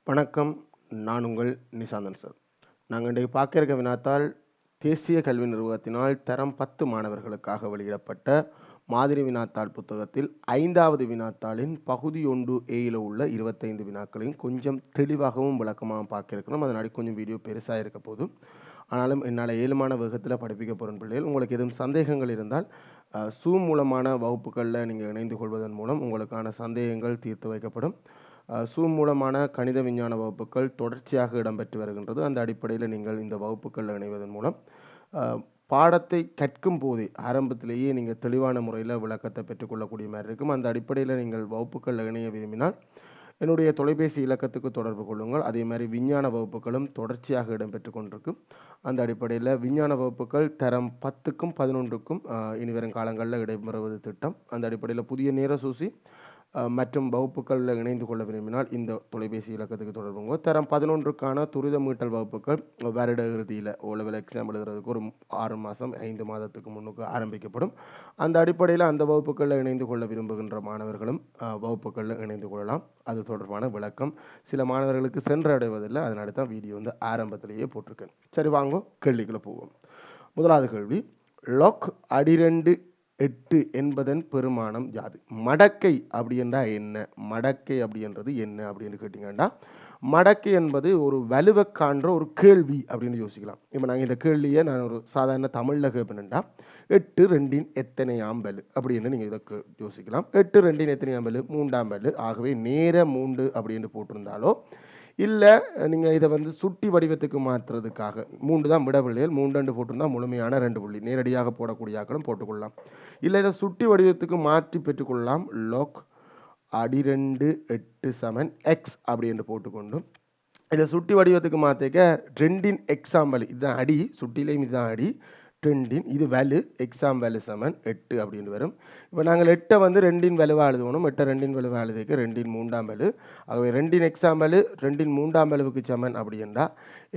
வணக்கம். நான் உங்கள் நிசாந்தன் சார். நாங்கள் இன்றைக்கு பார்க்க இருக்க வினாத்தாள் தேசிய கல்வி நிறுவனத்தினால் தரம் 10 மாணவர்களுக்காக வெளியிடப்பட்ட மாதிரி வினாத்தாள் புத்தகத்தில் 5வது வினாத்தாளின் பகுதி 1A உள்ள 25 வினாக்களையும் கொஞ்சம் தெளிவாகவும் விளக்கமாகவும் பார்க்க இருக்கிறோம். அதனால கொஞ்சம் வீடியோ பெருசாக இருக்க போது, ஆனாலும் என்னால் ஏழுமான வேகத்தில் படிப்பிக்க போகிற பிள்ளைகள், உங்களுக்கு எதுவும் சந்தேகங்கள் இருந்தால் Zoom மூலமான வகுப்புகளில் நீங்கள் இணைந்து கொள்வதன் மூலம் உங்களுக்கான சந்தேகங்கள் தீர்த்து வைக்கப்படும். Zoom மூலமான கணித விஞ்ஞான வகுப்புகள் தொடர்ச்சியாக இடம்பெற்று வருகின்றது. அந்த அடிப்படையில் நீங்கள் இந்த வகுப்புகளில் இணைவதன் மூலம் பாடத்தை கற்கும் போதே ஆரம்பத்திலேயே நீங்கள் தெளிவான முறையில் விளக்கத்தை பெற்றுக்கொள்ளக்கூடிய மாதிரி இருக்கும். அந்த அடிப்படையில் நீங்கள் வகுப்புகளில் இணைய விரும்பினால் என்னுடைய தொலைபேசி இலக்கத்துக்கு தொடர்பு கொள்ளுங்கள். அதே மாதிரி விஞ்ஞான வகுப்புகளும் தொடர்ச்சியாக இடம்பெற்று கொண்டிருக்கும். அந்த அடிப்படையில் விஞ்ஞான வகுப்புகள் தரம் 10க்கும் 11க்கும் இனி வரும் காலங்களில் இடம்பெறுவது திட்டம். அந்த அடிப்படையில் புதிய நேர சூசி மற்றும் வகுப்புகளில் இணைந்து கொள்ள விரும்பினால் இந்த தொலைபேசி இலக்கத்துக்கு தொடர்புங்க. தரம் 11க்கான துரித மீட்டல் வகுப்புகள் வருட இறுதியில் ஓலெவல் எக்ஸாம் எழுதுறதுக்கு ஒரு 6 மாதம் 5 மாதத்துக்கு முன்னுக்கு ஆரம்பிக்கப்படும். அந்த அடிப்படையில் அந்த வகுப்புகளில் இணைந்து கொள்ள விரும்புகின்ற மாணவர்களும் வகுப்புகளில் இணைந்து கொள்ளலாம். அது தொடர்பான விளக்கம் சில மாணவர்களுக்கு சென்றடைவதில்லை. அதனால தான் வீடியோ ஆரம்பத்திலேயே போட்டிருக்கேன். சரி, வாங்க கேள்விக்குள்ள போவோம். முதலாவது கேள்வி, லொக் அடிரெண்டு 8 என்பதன் பெருமானம் யாது? மடக்கை அப்படின்றா என்ன? மடக்கை அப்படின்றது என்ன அப்படின்னு கேட்டிங்கன்னா, மடக்கை என்பது ஒரு வலுவை காண்ற ஒரு கேள்வி அப்படின்னு யோசிக்கலாம். இப்போ நாங்கள் இந்த கேள்வியை நான் ஒரு சாதாரண தமிழில் கேட்பேன்டா, 8 2 எத்தனையாம் வலு அப்படின்னு நீங்கள் இதை யோசிக்கலாம். 8 2 எத்தனையாம் வலு? 3ஆம் வலு. ஆகவே நேர 3 அப்படின்னு போட்டிருந்தாலோ, இல்லை நீங்கள் இதை சுட்டி வடிவத்துக்கு மாற்றுறதுக்காக 3 தான் விடவில்லைகள், 3 போட்டிருந்தால் முழுமையான 2 புள்ளி நேரடியாக போடக்கூடிய ஆக்களும் போட்டுக்கொள்ளலாம். இல்லை இதை சுட்டி வடிவத்துக்கு மாற்றி பெற்றுக்கொள்ளலாம். லோக் அடி 2 8 சமன் எக்ஸ் அப்படி என்று போட்டுக்கொண்டு இதை சுட்டி வடிவத்துக்கு மாற்றிக்க 2 எக்ஸாம் வேல்யூ இதுதான் அடி, சுட்டிலையும் இதுதான் அடி, 2 இது வேல்யூ எக்ஸாம் வேல்யூ சமன் 8 அப்படின்னு வரும். இப்போ நாங்கள் 8 2 வேல்யூவாக எழுதுவோம். 8 2 வேல்யூவாக எழுதிக்க 2 3ஆம் வேல்யூ. ஆகவே 2 எக்ஸாம் வேல்யூ 2 3ஆம் வேல்யூவுக்கு சமன் அப்படின்னா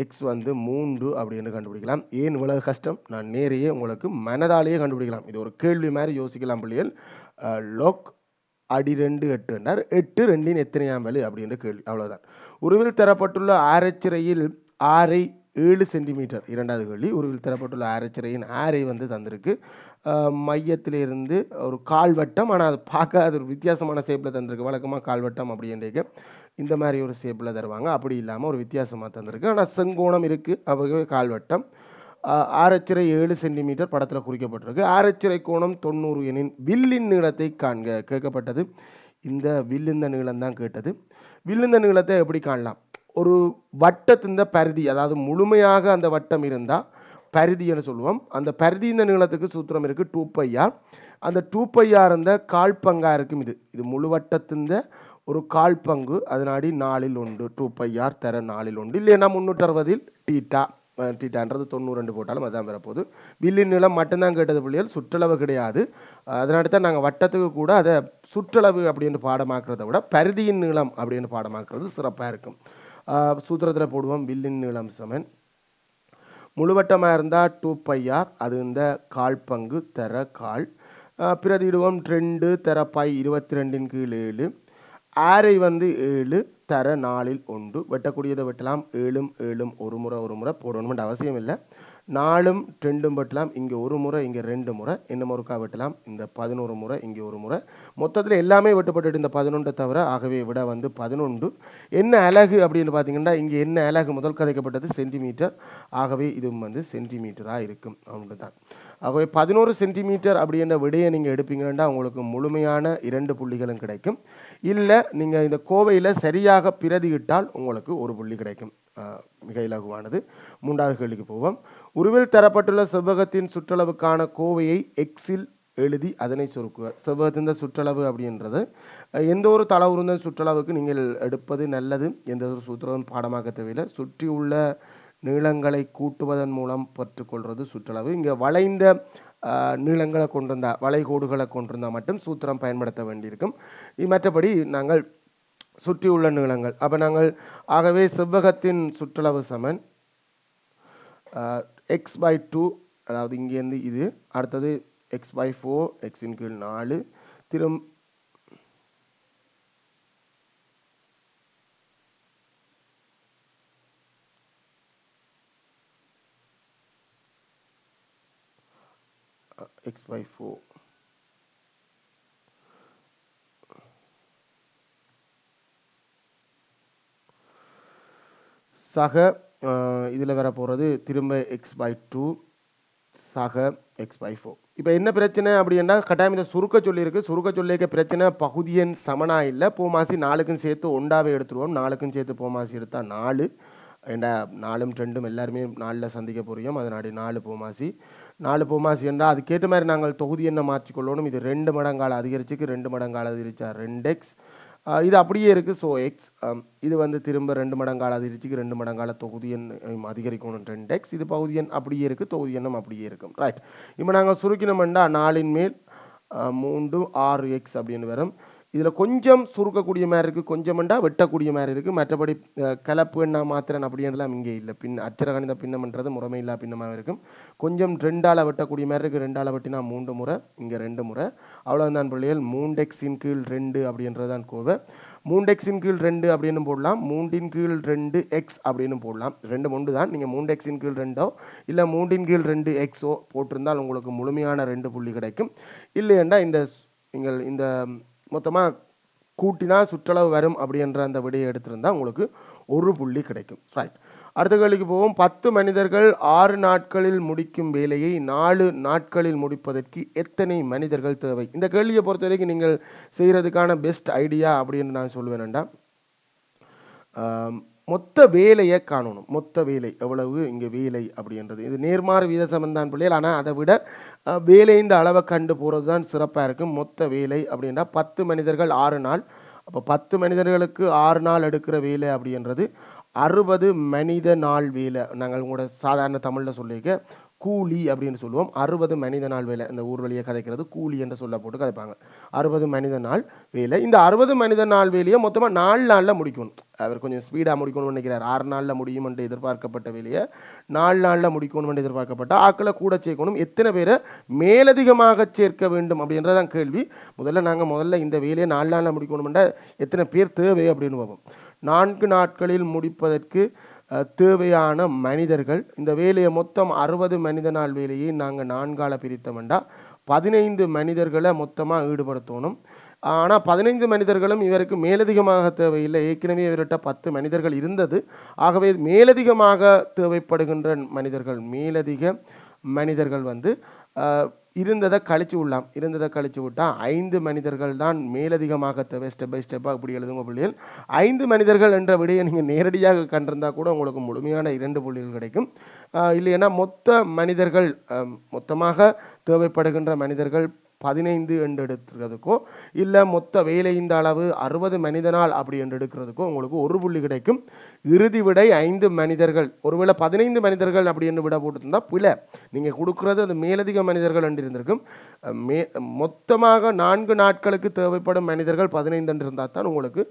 எக்ஸ் 3 அப்படின்னு கண்டுபிடிக்கலாம். ஏன் இவ்வளவு கஷ்டம்? நான் நேரையே உங்களுக்கு மனதாலேயே கண்டுபிடிக்கலாம். இது ஒரு கேள்வி மாதிரி யோசிக்கலாம் பிள்ளைகள். லோக் அடி 2 8 என்றார் 8 2 எத்தனையாம் வேல்யூ அப்படின்ற கேள்வி, அவ்வளோதான். உருவில் தரப்பட்டுள்ள ஆரச்சிறையில் ஆரை 7 சென்டிமீட்டர். இரண்டாவது கேள்வி, உருவில் தரப்பட்டுள்ள ஆரச்சிறையின் ஆரை தந்திருக்கு. மையத்திலிருந்து ஒரு கால்வட்டம், ஆனால் அது பார்க்க அது ஒரு வித்தியாசமான ஷேப்பில் தந்திருக்கு. வழக்கமாக கால்வட்டம் அப்படின்றீங்க இந்த மாதிரி ஒரு ஷேப்பில் தருவாங்க. அப்படி இல்லாமல் ஒரு வித்தியாசமாக தந்திருக்கு. ஆனால் செங்கோணம் இருக்குது, அவங்க கால்வட்டம். ஆரச்சிறை 7 சென்டிமீட்டர் படத்தில் குறிக்கப்பட்டிருக்கு. ஆரச்சிறை கோணம் 90 எனின் வில்லின் நீளத்தை காண்க கேட்கப்பட்டது. இந்த வில்லிந்த நீளம் தான் கேட்டது. வில்லிந்த நீளத்தை எப்படி காணலாம்? ஒரு வட்டத்தின் பரிதி, அதாவது முழுமையாக அந்த வட்டம் இருந்தால் பரிதின்னு சொல்லுவோம். அந்த பரிதி இந்த நீளத்துக்கு சூத்திரம் இருக்குது 2πr. அந்த 2πr இந்த கால்பங்கா இருக்கும். இது முழு வட்டத்தின் ஒரு கால் பங்கு, அதனாடி 4/1 2πr தர 4/1 இல்லைன்னா 360 டீட்டா. டீட்டான்றது 92 போட்டாலும் அதுதான் வரப்போகுது. வில்லின் நீளம் மட்டும்தான் கேட்டது பிள்ளைகள், சுற்றளவு கிடையாது. அதனால தான் நாங்கள் வட்டத்துக்கு கூட அதை சுற்றளவு அப்படின்னு பாடமாக்குறத விட பரிதியின் நீளம் அப்படின்னு பாடமாக்குறது சிறப்பாக இருக்கும். சூத்திரத்தில் போடுவோம். வில்லின் நீளம் சமன் முழுவட்டமாக இருந்தால் 2πr, அது இந்த கால் பங்கு தர கால். பிரதியிடுவோம் 2 தர பை 22 கீழ் 7. ஆரை 7 தர 4/1. வெட்டக்கூடியதை வெட்டலாம். 7 7 ஒரு முறை போடணும்னு அவசியம் இல்லை. 4 2 வெட்டலாம். இங்கே ஒரு முறை, இங்கே 2 முறை, இன்னும் ஒருக்கா வெட்டலாம். இந்த 11 முறை, இங்கே ஒரு முறை, மொத்தத்தில் எல்லாமே வெட்டப்பட்டு இந்த 11 தவிர. ஆகவே விட 11. என்ன அலகு அப்படின்னு பார்த்தீங்கன்னா, இங்கே என்ன அலகு முதல் கதைக்கப்பட்டது சென்டிமீட்டர். ஆகவே இதுவும் சென்டிமீட்டராக இருக்கும் அப்படின்னு தான். ஆகவே 11 சென்டிமீட்டர் அப்படின்ற விடையை நீங்கள் எடுப்பீங்கன்னா உங்களுக்கு முழுமையான 2 புள்ளிகளும் கிடைக்கும். இல்லை நீங்கள் இந்த கோவையில் சரியாக பிரதியிட்டால் உங்களுக்கு ஒரு புள்ளி கிடைக்கும். மிக இலகுவானது. மூன்றாவது கேள்விக்கு போவோம். உருவில் தரப்பட்டுள்ள செவ்வகத்தின் சுற்றளவுக்கான கோவையை எக்ஸில் எழுதி அதனை சுருக்குக. செவ்வகத்தின் சுற்றளவு அப்படின்றது எந்த ஒரு தளவுருந்த சுற்றளவுக்கு நீங்கள் எடுப்பது நல்லது. எந்த ஒரு சூத்திரமும் பாடமாக்க தேவையில்லை. சுற்றியுள்ள நீளங்களை கூட்டுவதன் மூலம் பெற்றுக்கொள்வது சுற்றளவு. இங்கே வளைந்த நீளங்களை கொண்டிருந்தால், வளைகோடுகளை கொண்டிருந்தால் மட்டும் சூத்திரம் பயன்படுத்த வேண்டியிருக்கும். மற்றபடி நாங்கள் சுற்றியுள்ள நீளங்கள். அப்போ நாங்கள் ஆகவே செவ்வகத்தின் சுற்றளவு சமன் x/2, அதாவது இங்கேருந்து இது, அடுத்தது x/4, x/கீழ் 4, x/4 சக இதில் வர போகிறது திரும்ப x/2 சக x/4. இப்போ என்ன பிரச்சனை அப்படின்னா கட்டாயம் இதை சுருக்க சொல்லியிருக்கு. சுருக்க சொல்லியிருக்க பிரச்சனை பகுதி எண் சமனா இல்லை. பூமாசி 4க்கும் சேர்த்து ஒன்றாவே எடுத்துருவோம். 4க்கும் சேர்த்து பூமாசி எடுத்தால் 4. ஏண்டா 4ம் 2ம் எல்லாருமே 4ல் சந்திக்க போகிறோம். அதனாடி 4 பூமாசி 4 பூமாசி என்றால் அதுக்கேற்ற மாதிரி நாங்கள் தொகுதி எண்ணை மாற்றிக்கொள்ளணும். இது 2 மடங்கால் அதிகரிச்சுக்கு 2 மடங்கால் அதிகரிச்சா 2x. இது அப்படியே இருக்குது. ஸோ எக்ஸ் இது வந்து திரும்ப 2 மடங்கால் அதிகரிச்சுக்கு 2 மடங்கால தொகுதி எண் அதிகரிக்கணும் 2x. இது பகுதி எண் அப்படியே இருக்குது. தொகுதி எண்ணம் அப்படியே இருக்கும். ரைட். இப்போ நாங்கள் சுருக்கினோம்னா 4ன் மேல் 3 6x அப்படின்னு வரும். இதில் கொஞ்சம் சுருக்கக்கூடிய மாதிரி இருக்குது. கொஞ்சமெண்டா வெட்டக்கூடிய மாதிரி இருக்குது. மற்றபடி கலப்பு எண்ணா மாத்திரன் அப்படின்றலாம் இங்கே இல்லை. அச்சர கணித பின்னம்ன்றது முறைமையில்லா பின்னமாக இருக்கும். கொஞ்சம் 2ஆல் வெட்டக்கூடிய மாதிரி இருக்குது. 2ஆல் வெட்டினா 3 முறை, இங்கே 2 முறை. அவ்வளோதான் பிள்ளைகள். 3x கீழ் 2 அப்படின்றது தான் கோவை. 3x கீழ் 2 அப்படின்னு போடலாம். 3 கீழ் 2x அப்படின்னு போடலாம். 2 ஒன்று தான். நீங்கள் 3x கீழ் 2ஓ இல்லை 3 கீழ் 2xஓ போட்டிருந்தால் உங்களுக்கு முழுமையான 2 புள்ளி கிடைக்கும். இல்லையெண்டா நீங்கள் இந்த மொத்தமாக கூட்டினா சுற்றளவு வரும் அப்படின்ற அந்த விடையை எடுத்திருந்தால் உங்களுக்கு 1 புள்ளி கிடைக்கும். ரைட். அடுத்த கேள்விக்கு போவோம். 10 மனிதர்கள் 6 நாட்களில் முடிக்கும் வேலையை 4 நாட்களில் முடிப்பதற்கு எத்தனை மனிதர்கள் தேவை? இந்த கேள்வியை பொறுத்த வரைக்கும் நீங்கள் செய்கிறதுக்கான பெஸ்ட் ஐடியா அப்படின்னு நான் சொல்லுவேன்டா, மொத்த வேலையை காணணும். மொத்த வேலை எவ்வளவு இங்கே வேலை அப்படின்றது இது நேர்மாறு வீத சமன்தான் பிள்ளைகள். ஆனால் அதை விட வேலை இந்த அளவை கண்டு போகிறது தான் சிறப்பாக இருக்கும். மொத்த வேலை அப்படின்னா 10 மனிதர்கள் 6 நாள். அப்போ 10 மனிதர்களுக்கு 6 நாள் எடுக்கிற வேலை அப்படின்றது 60 மனித நாள் வேலை. நாங்கள் உங்களோட சாதாரண தமிழில் சொல்லியிருக்க கூலி அப்படின்னு சொல்லுவோம். 60 மனித நாள் வேலை. இந்த ஊர் வழியை கதைக்கிறது கூலி என்று சொல்ல போட்டு கதைப்பாங்க. 60 மனித நாள் வேலை. இந்த 60 மனித நாள் வேலையை மொத்தமாக 4 நாளில் முடிக்கணும். அவர் கொஞ்சம் ஸ்பீடாக முடிக்கணும்னு நினைக்கிறார். 6 நாளில் முடியும் என்று எதிர்பார்க்கப்பட்ட வேலையை 4 நாளில் முடிக்கணும் என்று எதிர்பார்க்கப்பட்ட ஆக்களை கூட சேர்க்கணும். எத்தனை பேரை மேலதிகமாக சேர்க்க வேண்டும் அப்படின்றதான் கேள்வி. முதல்ல இந்த வேலையை 4 நாளில் முடிக்கணும்னா எத்தனை பேர் தேவை அப்படின்னு பார்ப்போம். 4 நாட்களில் முடிப்பதற்கு தேவையான மனிதர்கள், இந்த வேலையை மொத்தம் 60 மனித நாள் வேலையை நாங்கள் 4ஆல் பிரித்தோம்னா 15 மனிதர்களை மொத்தமாக ஈடுபடுத்தணும். ஆனால் 15 மனிதர்களும் இவருக்கு மேலதிகமாக தேவையில்லை. ஏற்கனவே இவர்கிட்ட 10 மனிதர்கள் இருந்தது. ஆகவே மேலதிகமாக தேவைப்படுகின்ற மேலதிக மனிதர்கள் வந்து இருந்ததை கழிச்சு விடலாம். இருந்ததை கழிச்சு விட்டால் 5 மனிதர்கள் தான் மேலதிகமாக தேவை. ஸ்டெப் பை ஸ்டெப்பாக இப்படி எழுதுங்க பிள்ளைகள். 5 மனிதர்கள் என்ற விடையை நீங்கள் நேரடியாக கண்டிருந்தால் கூட உங்களுக்கு முழுமையான 2 புள்ளிகள் கிடைக்கும். இல்லைன்னா மொத்தமாக தேவைப்படுகின்ற மனிதர்கள் 15 என்று எடுக்கிறதுக்கோ இல்லை மொத்த வேலை இந்த அளவு 60 மனித நாள் அப்படி என்று எடுக்கிறதுக்கோ உங்களுக்கு 1 புள்ளி கிடைக்கும். இறுதி விடை 5 மனிதர்கள். ஒருவேளை 15 மனிதர்கள் அப்படி என்று விட போட்டுருந்தா பிள்ளை நீங்கள் கொடுக்குறது அது மேலதிக மனிதர்கள் என்று இருந்திருக்கும். மொத்தமாக 4 நாட்களுக்கு தேவைப்படும் மனிதர்கள் 15 என்று இருந்தால் தான் உங்களுக்கு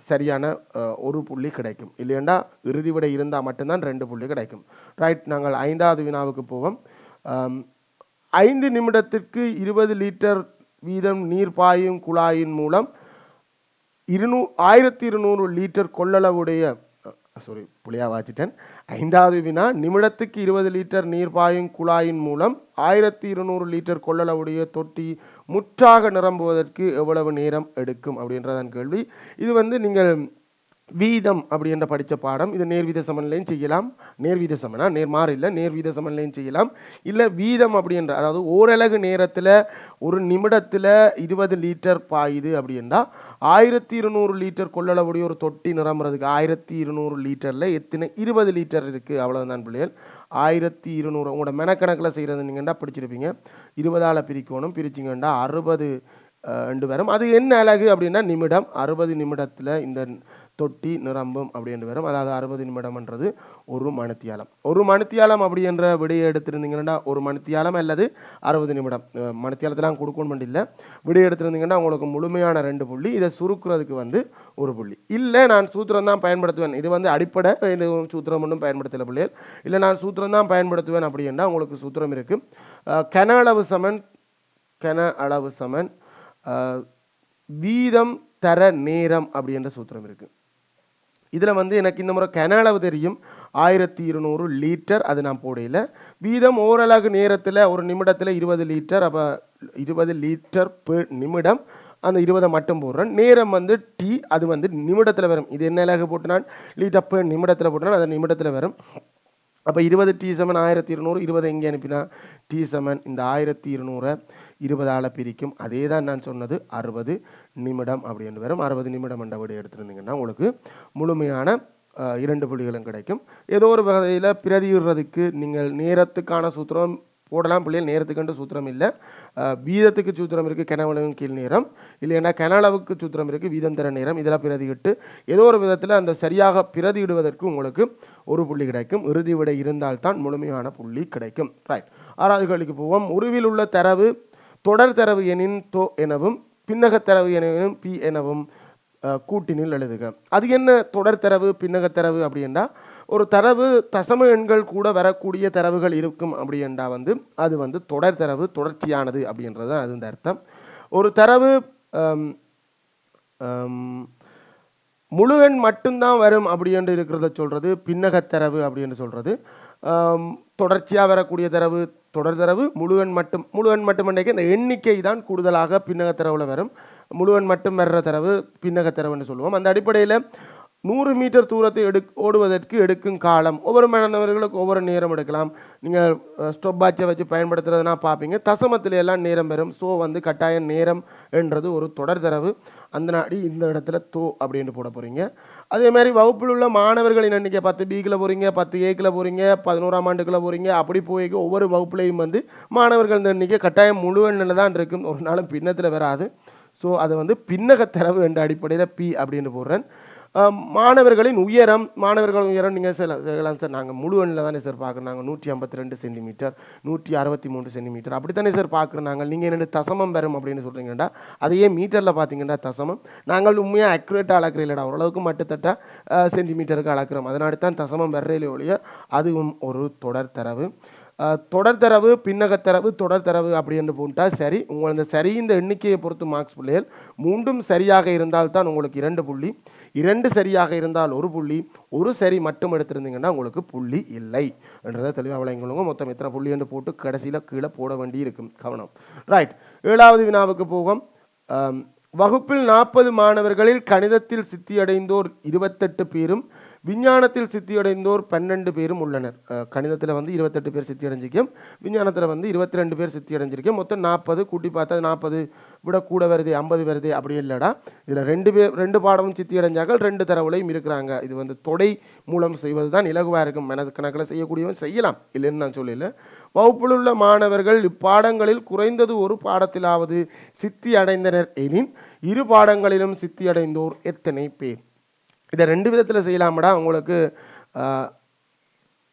சரியான 1 புள்ளி கிடைக்கும். இல்லையண்டா இறுதி விடை இருந்தால் மட்டும்தான் 2 புள்ளி கிடைக்கும். ரைட். நாங்கள் 5வது வினாவுக்கு போவோம். 5 நிமிடத்திற்கு 20 லிட்டர் வீதம் நீர் பாயும் குழாயின் மூலம் 1200 லிட்டர் கொள்ளளவுடைய புளியா வாச்சிட்டேன். 5வது வினா, நிமிடத்துக்கு 20 லிட்டர் நீர் பாயும் குழாயின் மூலம் 1200 லிட்டர் கொள்ளளவுடைய தொட்டி முற்றாக நிரம்புவதற்கு எவ்வளவு நேரம் எடுக்கும் அப்படின்றதான் கேள்வி. இது வந்து நீங்கள் வீதம் அப்படி என்ற படித்த பாடம். இது நேர்வீத சமன்லையும் செய்யலாம். நேர்வீத சமனா நேர்மாறு இல்லை, நேர்வீத சமன்லையும் செய்யலாம். இல்லை வீதம் அப்படின்ற, அதாவது ஓரலகு நேரத்தில் ஒரு நிமிடத்தில் 20 லிட்டர் பாயுது அப்படின்னா 1200 லிட்டர் கொள்ளளவுடைய ஒரு தொட்டி நிரம்புறதுக்கு 1200 லிட்டரில் எத்தனை 20 லிட்டர் இருக்குது அவ்வளோதான் பிள்ளைகள். 1200 உங்களோட மெனக்கணக்கில் செய்கிறது நீங்கள்டா பிடிச்சிருப்பீங்க. 20ஆல் பிரிக்கணும். பிரிச்சிங்கண்டா 60 வரும். அது என்ன அழகு அப்படின்னா நிமிடம். 60 நிமிடத்தில் இந்த தொட்டி நிரம்பும் அப்படின்னு வரும். அதாவது 60 நிமிடம்ன்றது 1 மணித்தியாலம். 1 மணித்தியாலம் அப்படி என்ற விடையை எடுத்திருந்தீங்கன்னா 1 மணித்தியாலம் அல்லது 60 நிமிடம். மணித்தியாலத்தெல்லாம் கொடுக்கணும் இல்லை. விடையை எடுத்திருந்தீங்கன்னா உங்களுக்கு முழுமையான 2 புள்ளி. இதை சுருக்குறதுக்கு வந்து 1 புள்ளி. இல்லை நான் சூத்திரம் தான் பயன்படுத்துவேன். இது வந்து அடிப்படை. இது சூத்திரம் ஒன்றும் பயன்படுத்தலை பிள்ளைகள். இல்லை நான் சூத்திரம் தான் பயன்படுத்துவேன் அப்படின்னா உங்களுக்கு சூத்திரம் இருக்குது. கன அளவு சமன் வீதம் தர நேரம் அப்படின்ற சூத்திரம் இருக்குது. இதில் வந்து எனக்கு இந்த முறை கன அளவு தெரியும். 1200 லிட்டர். அது நான் போடையில் வீதம் ஓரளவு நேரத்தில் ஒரு நிமிடத்தில் 20 லிட்டர். அப்போ 20 லிட்டர் பெர் நிமிடம். அந்த 20 மட்டும் போடுறேன். நேரம் வந்து டி, அது வந்து நிமிடத்தில் வரும். இது என்ன அழகு போட்டு நான் லிட்டர் பெர் நிமிடத்தில் போட்டுனா அது நிமிடத்தில் வரும். அப்போ 20 டி சமன் 1200. 20 எங்கே அனுப்பினா டி சமன் இந்த 1200 20ஆல் பிரிக்கும். அதே தான் நான் சொன்னது 60 நிமிடம் அப்படின்னு வரும். 60 நிமிடம் என்ற விடை எடுத்துருந்தீங்கன்னா உங்களுக்கு முழுமையான 2 புள்ளிகளும் கிடைக்கும். ஏதோ ஒரு வகையில் பிரதியிடுறதுக்கு நீங்கள் நேரத்துக்கான சூத்திரம் போடலாம். பிள்ளைகள் நேரத்துக்கு சூத்திரம் இல்லை, வீதத்துக்கு சூத்திரம் இருக்குது, கனவளவின் கீழ் நேரம். இல்லைன்னா கனளவுக்கு சூத்திரம் இருக்குது, வீதம் தர நேரம். இதெல்லாம் பிரதியிட்டு ஏதோ ஒரு விதத்தில் அந்த சரியாக பிரதியிடுவதற்கு உங்களுக்கு ஒரு புள்ளி கிடைக்கும். இறுதி விடை இருந்தால்தான் முழுமையான புள்ளி கிடைக்கும். ரைட், 6வது கேள்விக்கு போவோம். உருவில் உள்ள தரவு தொடர் தரவு எனின் தோ எனவும் பின்னக தரவு எனவும் பி எனவும் கூட்டினில் எழுதுக. அது என்ன தொடர் தரவு பின்னக தரவு அப்படின்னா, ஒரு தரவு தசம எண்கள் கூட வரக்கூடிய தரவுகள் இருக்கும் அப்படின்றா வந்து அது வந்து தொடர் தரவு, தொடர்ச்சியானது அப்படின்றது தான் அது இந்த அர்த்தம். ஒரு தரவு முழு எண் மட்டும்தான் வரும் அப்படின்னு இருக்கிறத சொல்றது பின்னக தரவு அப்படின்னு சொல்றது. தொடர்ச்சியாக வரக்கூடிய தரவு தொடர் தரவு, முழு எண் மட்டும் இந்த எண்ணிக்கை தான் கூடுதலாக பின்னக தரவுல வரும். முழு எண் மட்டும் வர்ற தரவு பின்னக தரவுன்னு சொல்லுவோம். அந்த அடிப்படையில் 100 மீட்டர் தூரத்தை ஓடுவதற்கு எடுக்கும் காலம் ஒவ்வொரு மாணவர்களுக்கு ஒவ்வொரு நேரம் எடுக்கலாம். நீங்கள் ஸ்டாப் வாட்சை வச்சு பயன்படுத்துறதுனா பார்ப்பீங்க, தசமத்தில் எல்லாம் நேரம் பெறும். ஸோ வந்து கட்டாய நேரம் என்றது ஒரு தொடர் தரவு. அந்த நாடி இந்த இடத்துல தோ அப்படின்னு போட போகிறீங்க. அதே மாதிரி வகுப்பில் உள்ள மாணவர்களின் எண்ணிக்கை 10 பிக்கில் போகிறீங்க, 10 ஏக்கில் போகிறீங்க, 11ஆம் ஆண்டுக்குள்ளே போகிறீங்க. அப்படி போய் ஒவ்வொரு வகுப்புலையும் வந்து மாணவர்கள் எண்ணிக்கை கட்டாயம் முழு எண்ணில் தான் இருக்கும், ஒரு நாளும் பின்னத்தில் வராது. ஸோ அது வந்து பின்னக தரவு என்ற அடிப்படையில் பி அப்படின்னு போடுறேன். மாணவர்களின் உயரம் நீங்கள் சொல்லலாம் சார், நாங்கள் முழு எண்ணில் தானே சார் பார்க்குறோம், நாங்கள் 152 சென்டிமீட்டர் 163 சென்டிமீட்டர் அப்படி தானே சார் பார்க்குறோம். நாங்கள் நீங்கள் என்ன தசமம் பெறும் அப்படின்னு சொல்கிறீங்கடா, அதையே மீட்டரில் பார்த்தீங்கன்னா தசமம். நாங்கள் உண்மையாக அக்யூரேட்டாக அளக்கிறீங்களா, ஓரளவுக்கு மட்டுத்தட்ட சென்டிமீட்டருக்கு அளக்கிறோம். அதனால தான் தசமம் பெறையிலே ஒழிய அதுவும் ஒரு தொடர் தரவு. தொடர் தரவு பின்னக தரவு தொடர் தரவு அப்படி என்று போட்டால் சரி. உங்கள் இந்த சரி இந்த எண்ணிக்கையை பொறுத்து மார்க்ஸ் பிள்ளைகள். 3ம் சரியாக இருந்தால் தான் உங்களுக்கு 2 புள்ளி, 2 சரியாக இருந்தால் 1 புள்ளி, 1 சரி மட்டும் எடுத்திருந்தீங்கன்னா உங்களுக்கு புள்ளி இல்லை என்றதை தெளிவாக விளங்குங்க. மொத்தம் எத்தனை புள்ளி என்று போட்டு கடைசியில் கீழே போட வேண்டி இருக்கும், கவனம். ரைட், 7வது வினாவுக்கு போவோம். வகுப்பில் 40 மாணவர்களில் கணிதத்தில் சித்தியடைந்தோர் 28 பேரும் விஞ்ஞானத்தில் சித்தியடைந்தோர் 12 பேரும் உள்ளனர். கணிதத்தில் வந்து 28 பேர் சித்தி அடைஞ்சிருக்கோம், விஞ்ஞானத்தில் வந்து 22 பேர் சித்தி அடைஞ்சிருக்கோம். மொத்தம் 40. கூட்டி பார்த்தா 40 விட கூட வருது, 50 வருது அப்படி இல்லைடா. இதில் 2 பாடமும் சித்தி அடைஞ்சாக்கள் 2 தரவுலையும் இருக்கிறாங்க. இது வந்து தொடை மூலம் செய்வது தான் இலகுவாக இருக்கும். மனது கணக்கில் செய்யக்கூடியவன் செய்யலாம், இல்லைன்னு நான் சொல்லல. வகுப்பில் உள்ள மாணவர்கள் இப்பாடங்களில் குறைந்தது ஒரு பாடத்திலாவது சித்தி அடைந்தனர் எனின் 2 பாடங்களிலும் சித்தி அடைந்தோர் எத்தனை பேர்? இதை 2 விதத்தில் செய்யலாமடா. உங்களுக்கு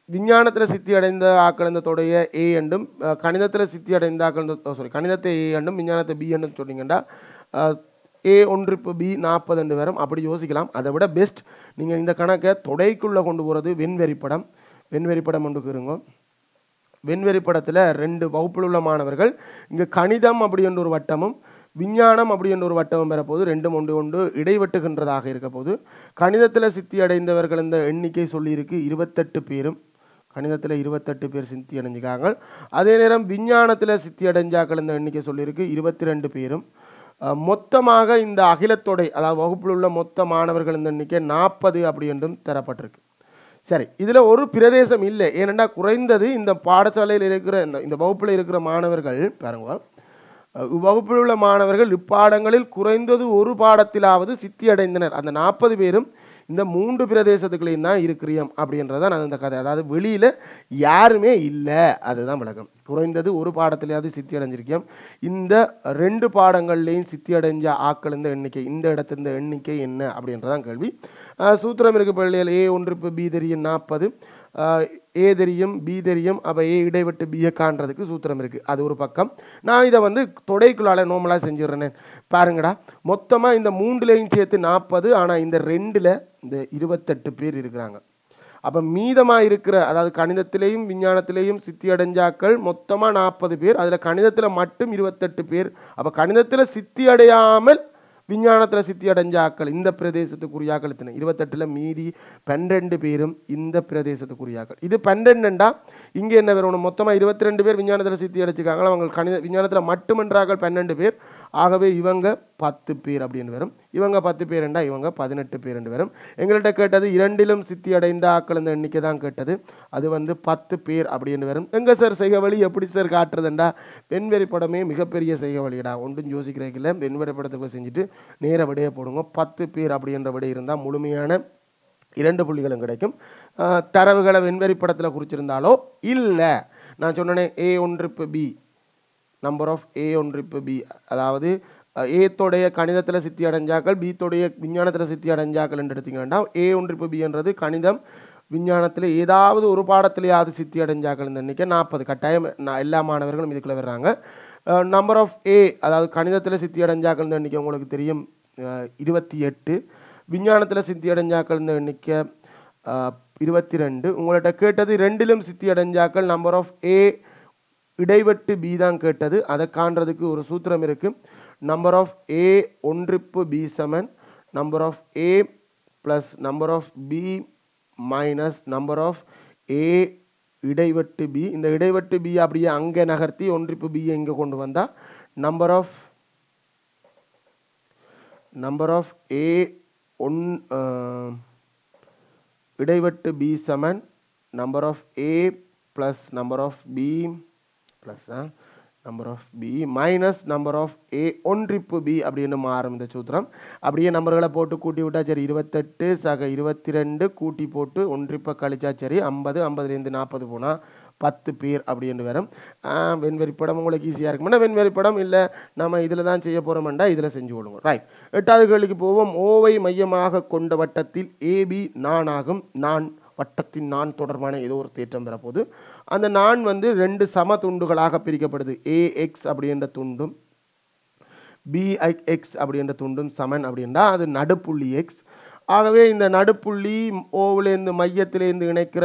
விஞ்ஞானத்தில் சித்தி அடைந்த ஆக்களந்தத்தோடைய ஏ என்றும் கணிதத்தில் சித்தி அடைந்த கணிதத்தை ஏ என்றும் விஞ்ஞானத்தை பி என்றும் சொன்னீங்கன்னா ஏ 1 இப்போ பி 40 என்று வரும். அப்படி யோசிக்கலாம். அதை விட பெஸ்ட் நீங்கள் இந்த கணக்கை தொடைக்குள்ளே கொண்டு போகிறது வெண்வெறிப்படம். வெண்வெறிப்படம் ஒன்று இருங்க. வெண்வெறிப்படத்தில் 2 வகுப்பில் உள்ள மாணவர்கள் இங்கே கணிதம் அப்படி என்ற ஒரு வட்டமும் விஞ்ஞானம் அப்படி என்ற ஒரு வட்டமும் பெறப்போது 2 ஒன்று இடைவெட்டுகின்றதாக இருக்க போது. கணிதத்தில் சித்தி அடைந்தவர்கள் இந்த எண்ணிக்கை சொல்லியிருக்கு 28 பேரும். கணிதத்தில் 28 பேர் சித்தி அடைஞ்சிக்காங்க. அதே நேரம் விஞ்ஞானத்தில் சித்தி அடைஞ்சாக்கள் இந்த எண்ணிக்கை சொல்லியிருக்கு 22 பேரும். மொத்தமாக இந்த அகிலத்தொடை அதாவது வகுப்பில் உள்ள மொத்த மாணவர்கள் இந்த எண்ணிக்கை 40 அப்படி என்றும் தரப்பட்டிருக்கு. சரி, இதில் ஒரு பிரதேசம் இல்லை. ஏனென்றா குறைந்தது இந்த பாடசாலையில் இருக்கிற இந்த வகுப்பில் இருக்கிற மாணவர்கள் பாருங்க, வகுப்பில் உள்ள மாணவர்கள் இப்பாடங்களில் குறைந்தது ஒரு பாடத்திலாவது சித்தி அடைந்தனர். அந்த 40 பேரும் இந்த 3 பிரதேசத்துக்குள்ளேயும் தான் இருக்கிறோம் அப்படின்றதான் அந்த கதை. அதாவது வெளியில் யாருமே இல்லை, அதுதான் விளக்கம். குறைந்தது ஒரு பாடத்திலேயாவது சித்தி அடைஞ்சிருக்கோம். இந்த 2 பாடங்கள்லையும் சித்தி அடைஞ்ச ஆக்கள் இந்த எண்ணிக்கை, இந்த இடத்துல இந்த எண்ணிக்கை என்ன அப்படின்றதான் கேள்வி. சூத்திரம் இருக்கு பள்ளியில் ஏ 1 இப்போ பி தெரியும் 40, ஏ தெரியும் பி தெரியும். அப்போ ஏ இடைவெட்டு பியை காண்றதுக்கு சூத்திரம் இருக்குது, அது ஒரு பக்கம். நான் இதை வந்து தொடைக்குள்ளால நோமலாக செஞ்சிடறேன். பாருங்கடா, மொத்தமாக இந்த 3லையும் சேர்த்து 40, ஆனால் இந்த 2ல் இந்த 28 பேர் இருக்கிறாங்க. அப்போ மீதமாக இருக்கிற அதாவது கணிதத்திலையும் விஞ்ஞானத்திலையும் சித்தி அடைஞ்சாக்கள் மொத்தமாக 40 பேர், அதில் கணிதத்தில் மட்டும் 28 பேர். அப்போ கணிதத்தில் சித்தி அடையாமல் விஞ்ஞானத்தில் சித்தி அடைஞ்ச ஆக்கள் இந்த பிரதேசத்துக்குரிய ஆக்கள் எத்தனை 28ல் மீதி 12 பேரும் இந்த பிரதேசத்துக்குரிய ஆக்கள். இது 12ண்டா இங்கே என்ன வரணும், மொத்தமாக 22 பேர் விஞ்ஞானத்தில் சித்தி அடைச்சிருக்காங்களா, அவங்க கணித விஞ்ஞானத்தில் மட்டுமென்றார்கள் 12 பேர். ஆகவே இவங்க 10 பேர் அப்படின்னு வரும். இவங்க 10 பேருண்டா இவங்க 18 பேர் வரும். எங்கள்கிட்ட கேட்டது இரண்டிலும் சித்தி அடைந்த ஆக்கள் இந்த எண்ணிக்கை தான் கேட்டது. அது வந்து 10 பேர் அப்படின்னு வரும். எங்க சார் செய்க வழி எப்படி சார் காட்டுறதுண்டா, வெண்வெறி படமே மிகப்பெரிய செய்க வழிடா, ஒன்றும் யோசிக்கிறதுக்கு இல்லை. வெண்வெறி படத்துக்கு செஞ்சுட்டு நேர விடையை போடுங்க. 10 பேர் அப்படின்ற விடை இருந்தால் முழுமையான 2 புள்ளிகளும் கிடைக்கும். தரவுகளை வெண்வெறி படத்தில் குறிச்சிருந்தாலோ இல்லை, நான் சொன்னேனே A1 B number of A1 B, அதாவது ஏத்தோடைய கணிதத்தில் சித்தி அடைஞ்சாக்கள் பீத்தோடைய விஞ்ஞானத்தில் சித்தி அடைஞ்சாக்கள் என்று எடுத்தீங்கன்னா A1 B என்றது கணிதம் விஞ்ஞானத்தில் ஏதாவது ஒரு பாடத்திலேயாவது சித்தி அடைஞ்சாக்கள் இந்த எண்ணிக்கை 40. கட்டாயம் எல்லா மாணவர்களும் இதுக்குள்ள வர்றாங்க. நம்பர் ஆஃப் A, அதாவது கணிதத்தில் சித்தி அடைஞ்சாக்கள் இந்த எண்ணிக்கை உங்களுக்கு தெரியும் 28. விஞ்ஞானத்தில் சித்தி அடைஞ்சாக்கள் இந்த எண்ணிக்கை 22. உங்கள்கிட்ட கேட்டது ரெண்டிலும் சித்தி அடைஞ்சாக்கள் நம்பர் ஆஃப் A இடைவெட்டு B தான் கேட்டது. அதை காண்றதுக்கு ஒரு சூத்திரம் இருக்கு. நம்பர் ஆஃப் A1 B சமன் number of A plus number of B minus number of A இடைவெட்டு B. இந்த இடைவெட்டு B அப்படியே அங்கே நகர்த்தி 1 B இங்கே கொண்டு வந்தா நம்பர் ஆஃப் A1 இடைவெட்டு B சமன் number of A plus number of B plus number of B minus number of A1 B அப்படின்னு மாறும் இந்த சூத்திரம். அப்படியே நம்பர்களை போட்டு கூட்டி விட்டா சரி 28 சக 22 கூட்டி போட்டு 1 கழிச்சா சரி 50, 50லேருந்து 40 போனால் 10 பேர் அப்படின்னு வரும். வெண்வெறி படம் உங்களுக்கு ஈஸியாக இருக்கும்னா வெண்வெறி படம் இல்லை நம்ம இதில் தான் செய்ய போகிறோம்டா இதில் செஞ்சு விடுவோம். ரைட், 8வது கேள்விக்கு போவோம். ஓவை மையமாக கொண்ட வட்டத்தில் AB நான் ஆகும். நான் வட்டத்தின் நான் தொடர்பான ஏதோ ஒரு தேற்றம் பெறப்போது அந்த நான் வந்து 2 சம துண்டுகளாக பிரிக்கப்படுது. AX அப்படின்ற துண்டும் BX அப்படின்ற துண்டும் சமன் அப்படின்னா அது நடுப்புள்ளி X. ஆகவே இந்த நடுப்புள்ளி ஓவிலேருந்து மையத்திலேருந்து இணைக்கிற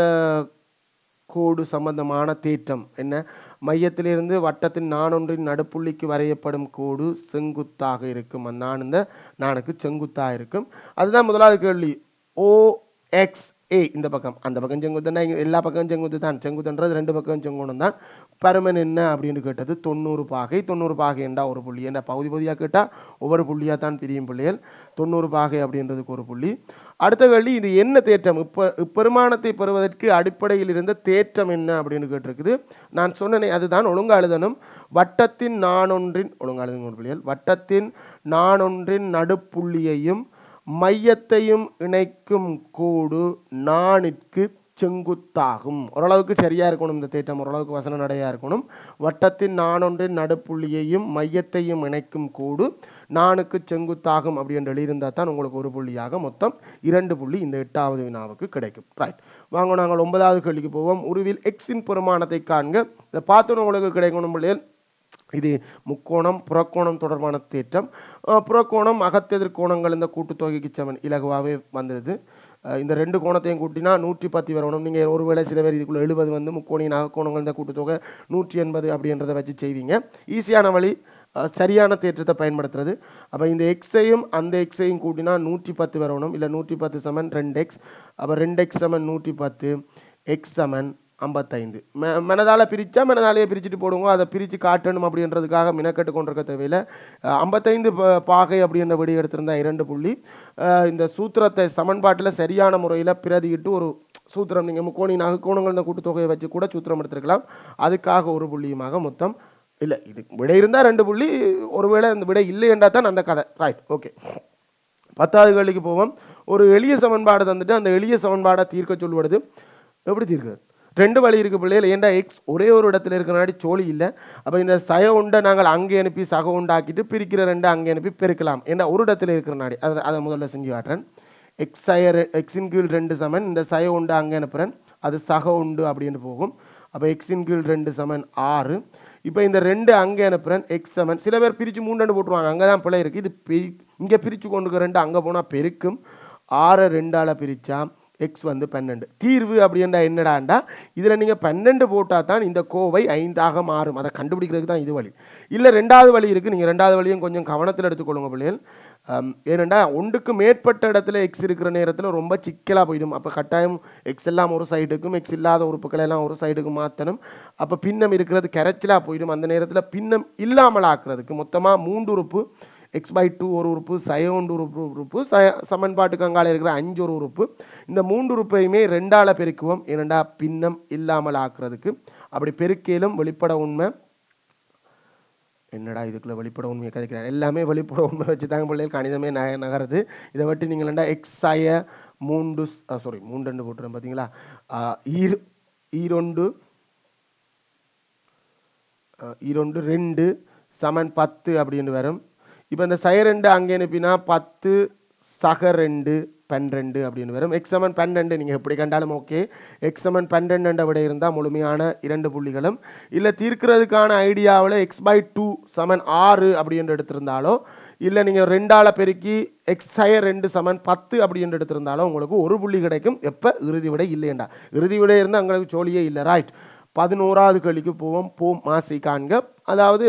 கோடு சம்பந்தமான தேற்றம் என்ன, மையத்திலிருந்து வட்டத்தின் நானொன்றின் நடுப்புள்ளிக்கு வரையப்படும் கோடு செங்குத்தாக இருக்கும். நான் இந்த நானுக்கு செங்குத்தாக இருக்கும். அதுதான் முதலாவது கேள்வி. OX A இந்த பக்கம் அந்த பக்கம் செங்குத்துன்னா எல்லா பக்கம் செங்குத்து தான். செங்குத்துன்றது 2 பக்கம் செங்கோணம் தான். பருமன் என்ன அப்படின்னு கேட்டது 90 பாகை. 90 பாகை என்றா ஒரு புள்ளி. என்ன பகுதி பகுதியாக கேட்டால் ஒவ்வொரு புள்ளியாக தான் பிரியும் பிள்ளைகள். 90 பாகை அப்படின்றதுக்கு ஒரு புள்ளி. அடுத்த கேள்வி, இது என்ன தேற்றம், இப்பெருமானத்தை பெறுவதற்கு அடிப்படையில் இருந்த தேற்றம் என்ன அப்படின்னு கேட்டிருக்குது. நான் சொன்னேனே அதுதான் ஒழுங்கா எழுதணும். வட்டத்தின் நானொன்றின் ஒழுங்கா எழுதுங்க பிள்ளைகள். வட்டத்தின் நானொன்றின் நடுப்புள்ளியையும் மையத்தையும் இணைக்கும் கோடு நாணிற்கு செங்குத்தாகும். ஓரளவுக்கு சரியா இருக்கணும் இந்த தேற்றம், ஓரளவுக்கு வசன நடையா இருக்கணும். வட்டத்தின் நானொன்றின் நடுப்புள்ளியையும் மையத்தையும் இணைக்கும் கோடு நானுக்கு செங்குத்தாகும் அப்படி என்று எழுதியிருந்தா தான் உங்களுக்கு ஒரு புள்ளியாக மொத்தம் 2 புள்ளி இந்த 8வது வினாவுக்கு கிடைக்கும். ரைட், வாங்க நாங்கள் 9வது கேள்விக்கு போவோம். உருவில் எக்ஸின் பெருமானத்தை காண்க. இதை பார்த்தோன்னு உங்களுக்கு கிடைக்கணும் பிள்ளைகள். இது முக்கோணம் புறக்கோணம் தொடர்பான தேற்றம். புறக்கோணம் அகத்தெதிர் கோணங்கள் இந்த கூட்டுத்தொகைக்கு சமன் இலகுவாகவே வந்தது. இந்த 2 கோணத்தையும் கூட்டினா 110 வரணும். நீங்கள் ஒருவேளை சில பேர் இதுக்குள்ள 70 வந்து முக்கோணின் அகக்கோணங்கள் இந்த கூட்டுத்தொகை 180 அப்படின்றத வச்சு செய்வீங்க. ஈஸியான வழி சரியான தேற்றத்தை பயன்படுத்துறது. அப்போ இந்த எக்ஸையும் அந்த எக்ஸையும் கூட்டினா 110 வரணும். இல்லை 110 சமன் 2x. அப்போ 2x சமன் 110, எக்ஸ் சமன் 55. மனதால் பிரித்தா மனதாலேயே பிரிச்சுட்டு போடுங்க. அதை பிரித்து காட்டணும் அப்படின்றதுக்காக மினக்கட்டு கொண்டிருக்க தேவையில்லை. 55 பாகை அப்படின்ற விடி எடுத்திருந்தா 2 புள்ளி. இந்த சூத்திரத்தை சமன்பாட்டில் சரியான முறையில் பிரதியிட்டு ஒரு சூத்திரம் நீங்கள் முக்கோணின் அகக்கோணங்கள் இந்த கூட்டுத்தொகையை வச்சு கூட சூத்திரம் எடுத்துருக்கலாம். அதுக்காக ஒரு புள்ளியுமாக மொத்தம் இல்லை. இது விடை இருந்தால் 2 புள்ளி, ஒருவேளை இந்த விடை இல்லை என்றால் தான் அந்த கதை. Right, okay. 10வது கேள்விக்கு போவோம். ஒரு எளிய சமன்பாடு தந்துட்டு அந்த எளிய சமன்பாடை தீர்க்க சொல்லுவது. எப்படி தீர்க்க? 2 வழி இருக்கு பிள்ளைகள். ஏன்டா எக்ஸ் ஒரே ஒரு இடத்துல இருக்கிறனாடி சோழி இல்லை. அப்போ இந்த சய உண்டை நாங்கள் அங்கே அனுப்பி சக உண்டாக்கிட்டு பிரிக்கிற 2 அங்கே அனுப்பி பெருக்கலாம். ஏன்னா ஒரு இடத்துல இருக்கிறனாடி அதை முதல்ல செஞ்சு காட்டுறேன். எக்ஸின் கீழ் 2 சமன் இந்த சய உண்டு அங்கே அனுப்புகிறேன், அது சக உண்டு அப்படின்னு போகும். அப்போ எக்ஸின் கீழ் 2 சமன் 6. இப்போ இந்த 2 அங்கே அனுப்புகிறேன், எக்ஸ் சமன் சில பேர் பிரித்து 3 போட்டுருவாங்க, அங்கே தான் பிள்ளை இருக்குது. இது இங்கே பிரித்து கொண்டு 2 அங்கே போனால் பெருக்கும். 6 2ஆல் பிரித்தா எக்ஸ் வந்து 12. தீர்வு அப்படின்னா என்னடாண்டா, இதில் நீங்கள் 12 போட்டால் தான் இந்த கோவை 5ஆக மாறும். அதை கண்டுபிடிக்கிறதுக்கு தான் இது வழி. இல்லை 2வது வழி இருக்குது. நீங்கள் 2வது வழியும் கொஞ்சம் கவனத்தில் எடுத்துக்கொள்ளுங்க பிள்ளைகள். ஏனெண்டா ஒன்றுக்கு மேற்பட்ட இடத்துல எக்ஸ் இருக்கிற நேரத்தில் ரொம்ப சிக்கலாக போயிடும். அப்போ கட்டாயம் எக்ஸ் எல்லாம் ஒரு சைடுக்கும் எக்ஸ் இல்லாத உறுப்புகளை எல்லாம் ஒரு சைடுக்கு மாற்றணும். அப்போ பின்னம் இருக்கிறது கரைச்சலாக போயிடும். அந்த நேரத்தில் பின்னம் இல்லாமல் ஆக்குறதுக்கு மொத்தமாக 3 உறுப்பு x/2 ஒரு உறுப்பு, சய1 உறுப்பு, சமன்பாட்டுக்கு அங்கால இருக்கிற 5 ஒரு உறுப்பு. இந்த 3 உறுப்பையுமே 2ஆல் பெருக்குவோம். ஏனெண்டா பின்னம் இல்லாமல் ஆக்குறதுக்கு. அப்படி பெருக்கேலும் வெளிப்பட உண்மை என்னடா இதுக்குள்ள வெளிப்பட உண்மையை கதைக்கிறார். எல்லாமே வெளிப்பட உண்மை வச்சு தாங்க பிள்ளைகள் கணிதமே நகருது. இதை வட்டி நீங்கள்டா எக்ஸாய 3 3 போட்டுறேன் பார்த்தீங்களா, ஈரொண்டு 2 சமன் 10 அப்படின்னு வரும். இப்போ இந்த சய 2 அங்கே அனுப்பினா 10 சக 2 12 அப்படின்னு வரும். எக்ஸ் சமன் 12 நீங்கள் எப்படி கண்டாலும் ஓகே. எக்ஸ் சமன் 12 விட இருந்தால் முழுமையான 2 புள்ளிகளும் இல்லை தீர்க்கிறதுக்கான ஐடியாவில் x/2 சமன் 6 அப்படின்னு எடுத்திருந்தாலோ இல்லை நீங்கள் 2ஆல் பெருக்கி எக்ஸ் சய 2 சமன் 10 அப்படின்னு எடுத்திருந்தாலும் உங்களுக்கு ஒரு புள்ளி கிடைக்கும். எப்போ இறுதி விடை இல்லையண்டா. இறுதி விடை இருந்தால் உங்களுக்கு சோழியே இல்லை. ரைட், 11வது கேள்விக்கு போவோம். மாசி காண்க. அதாவது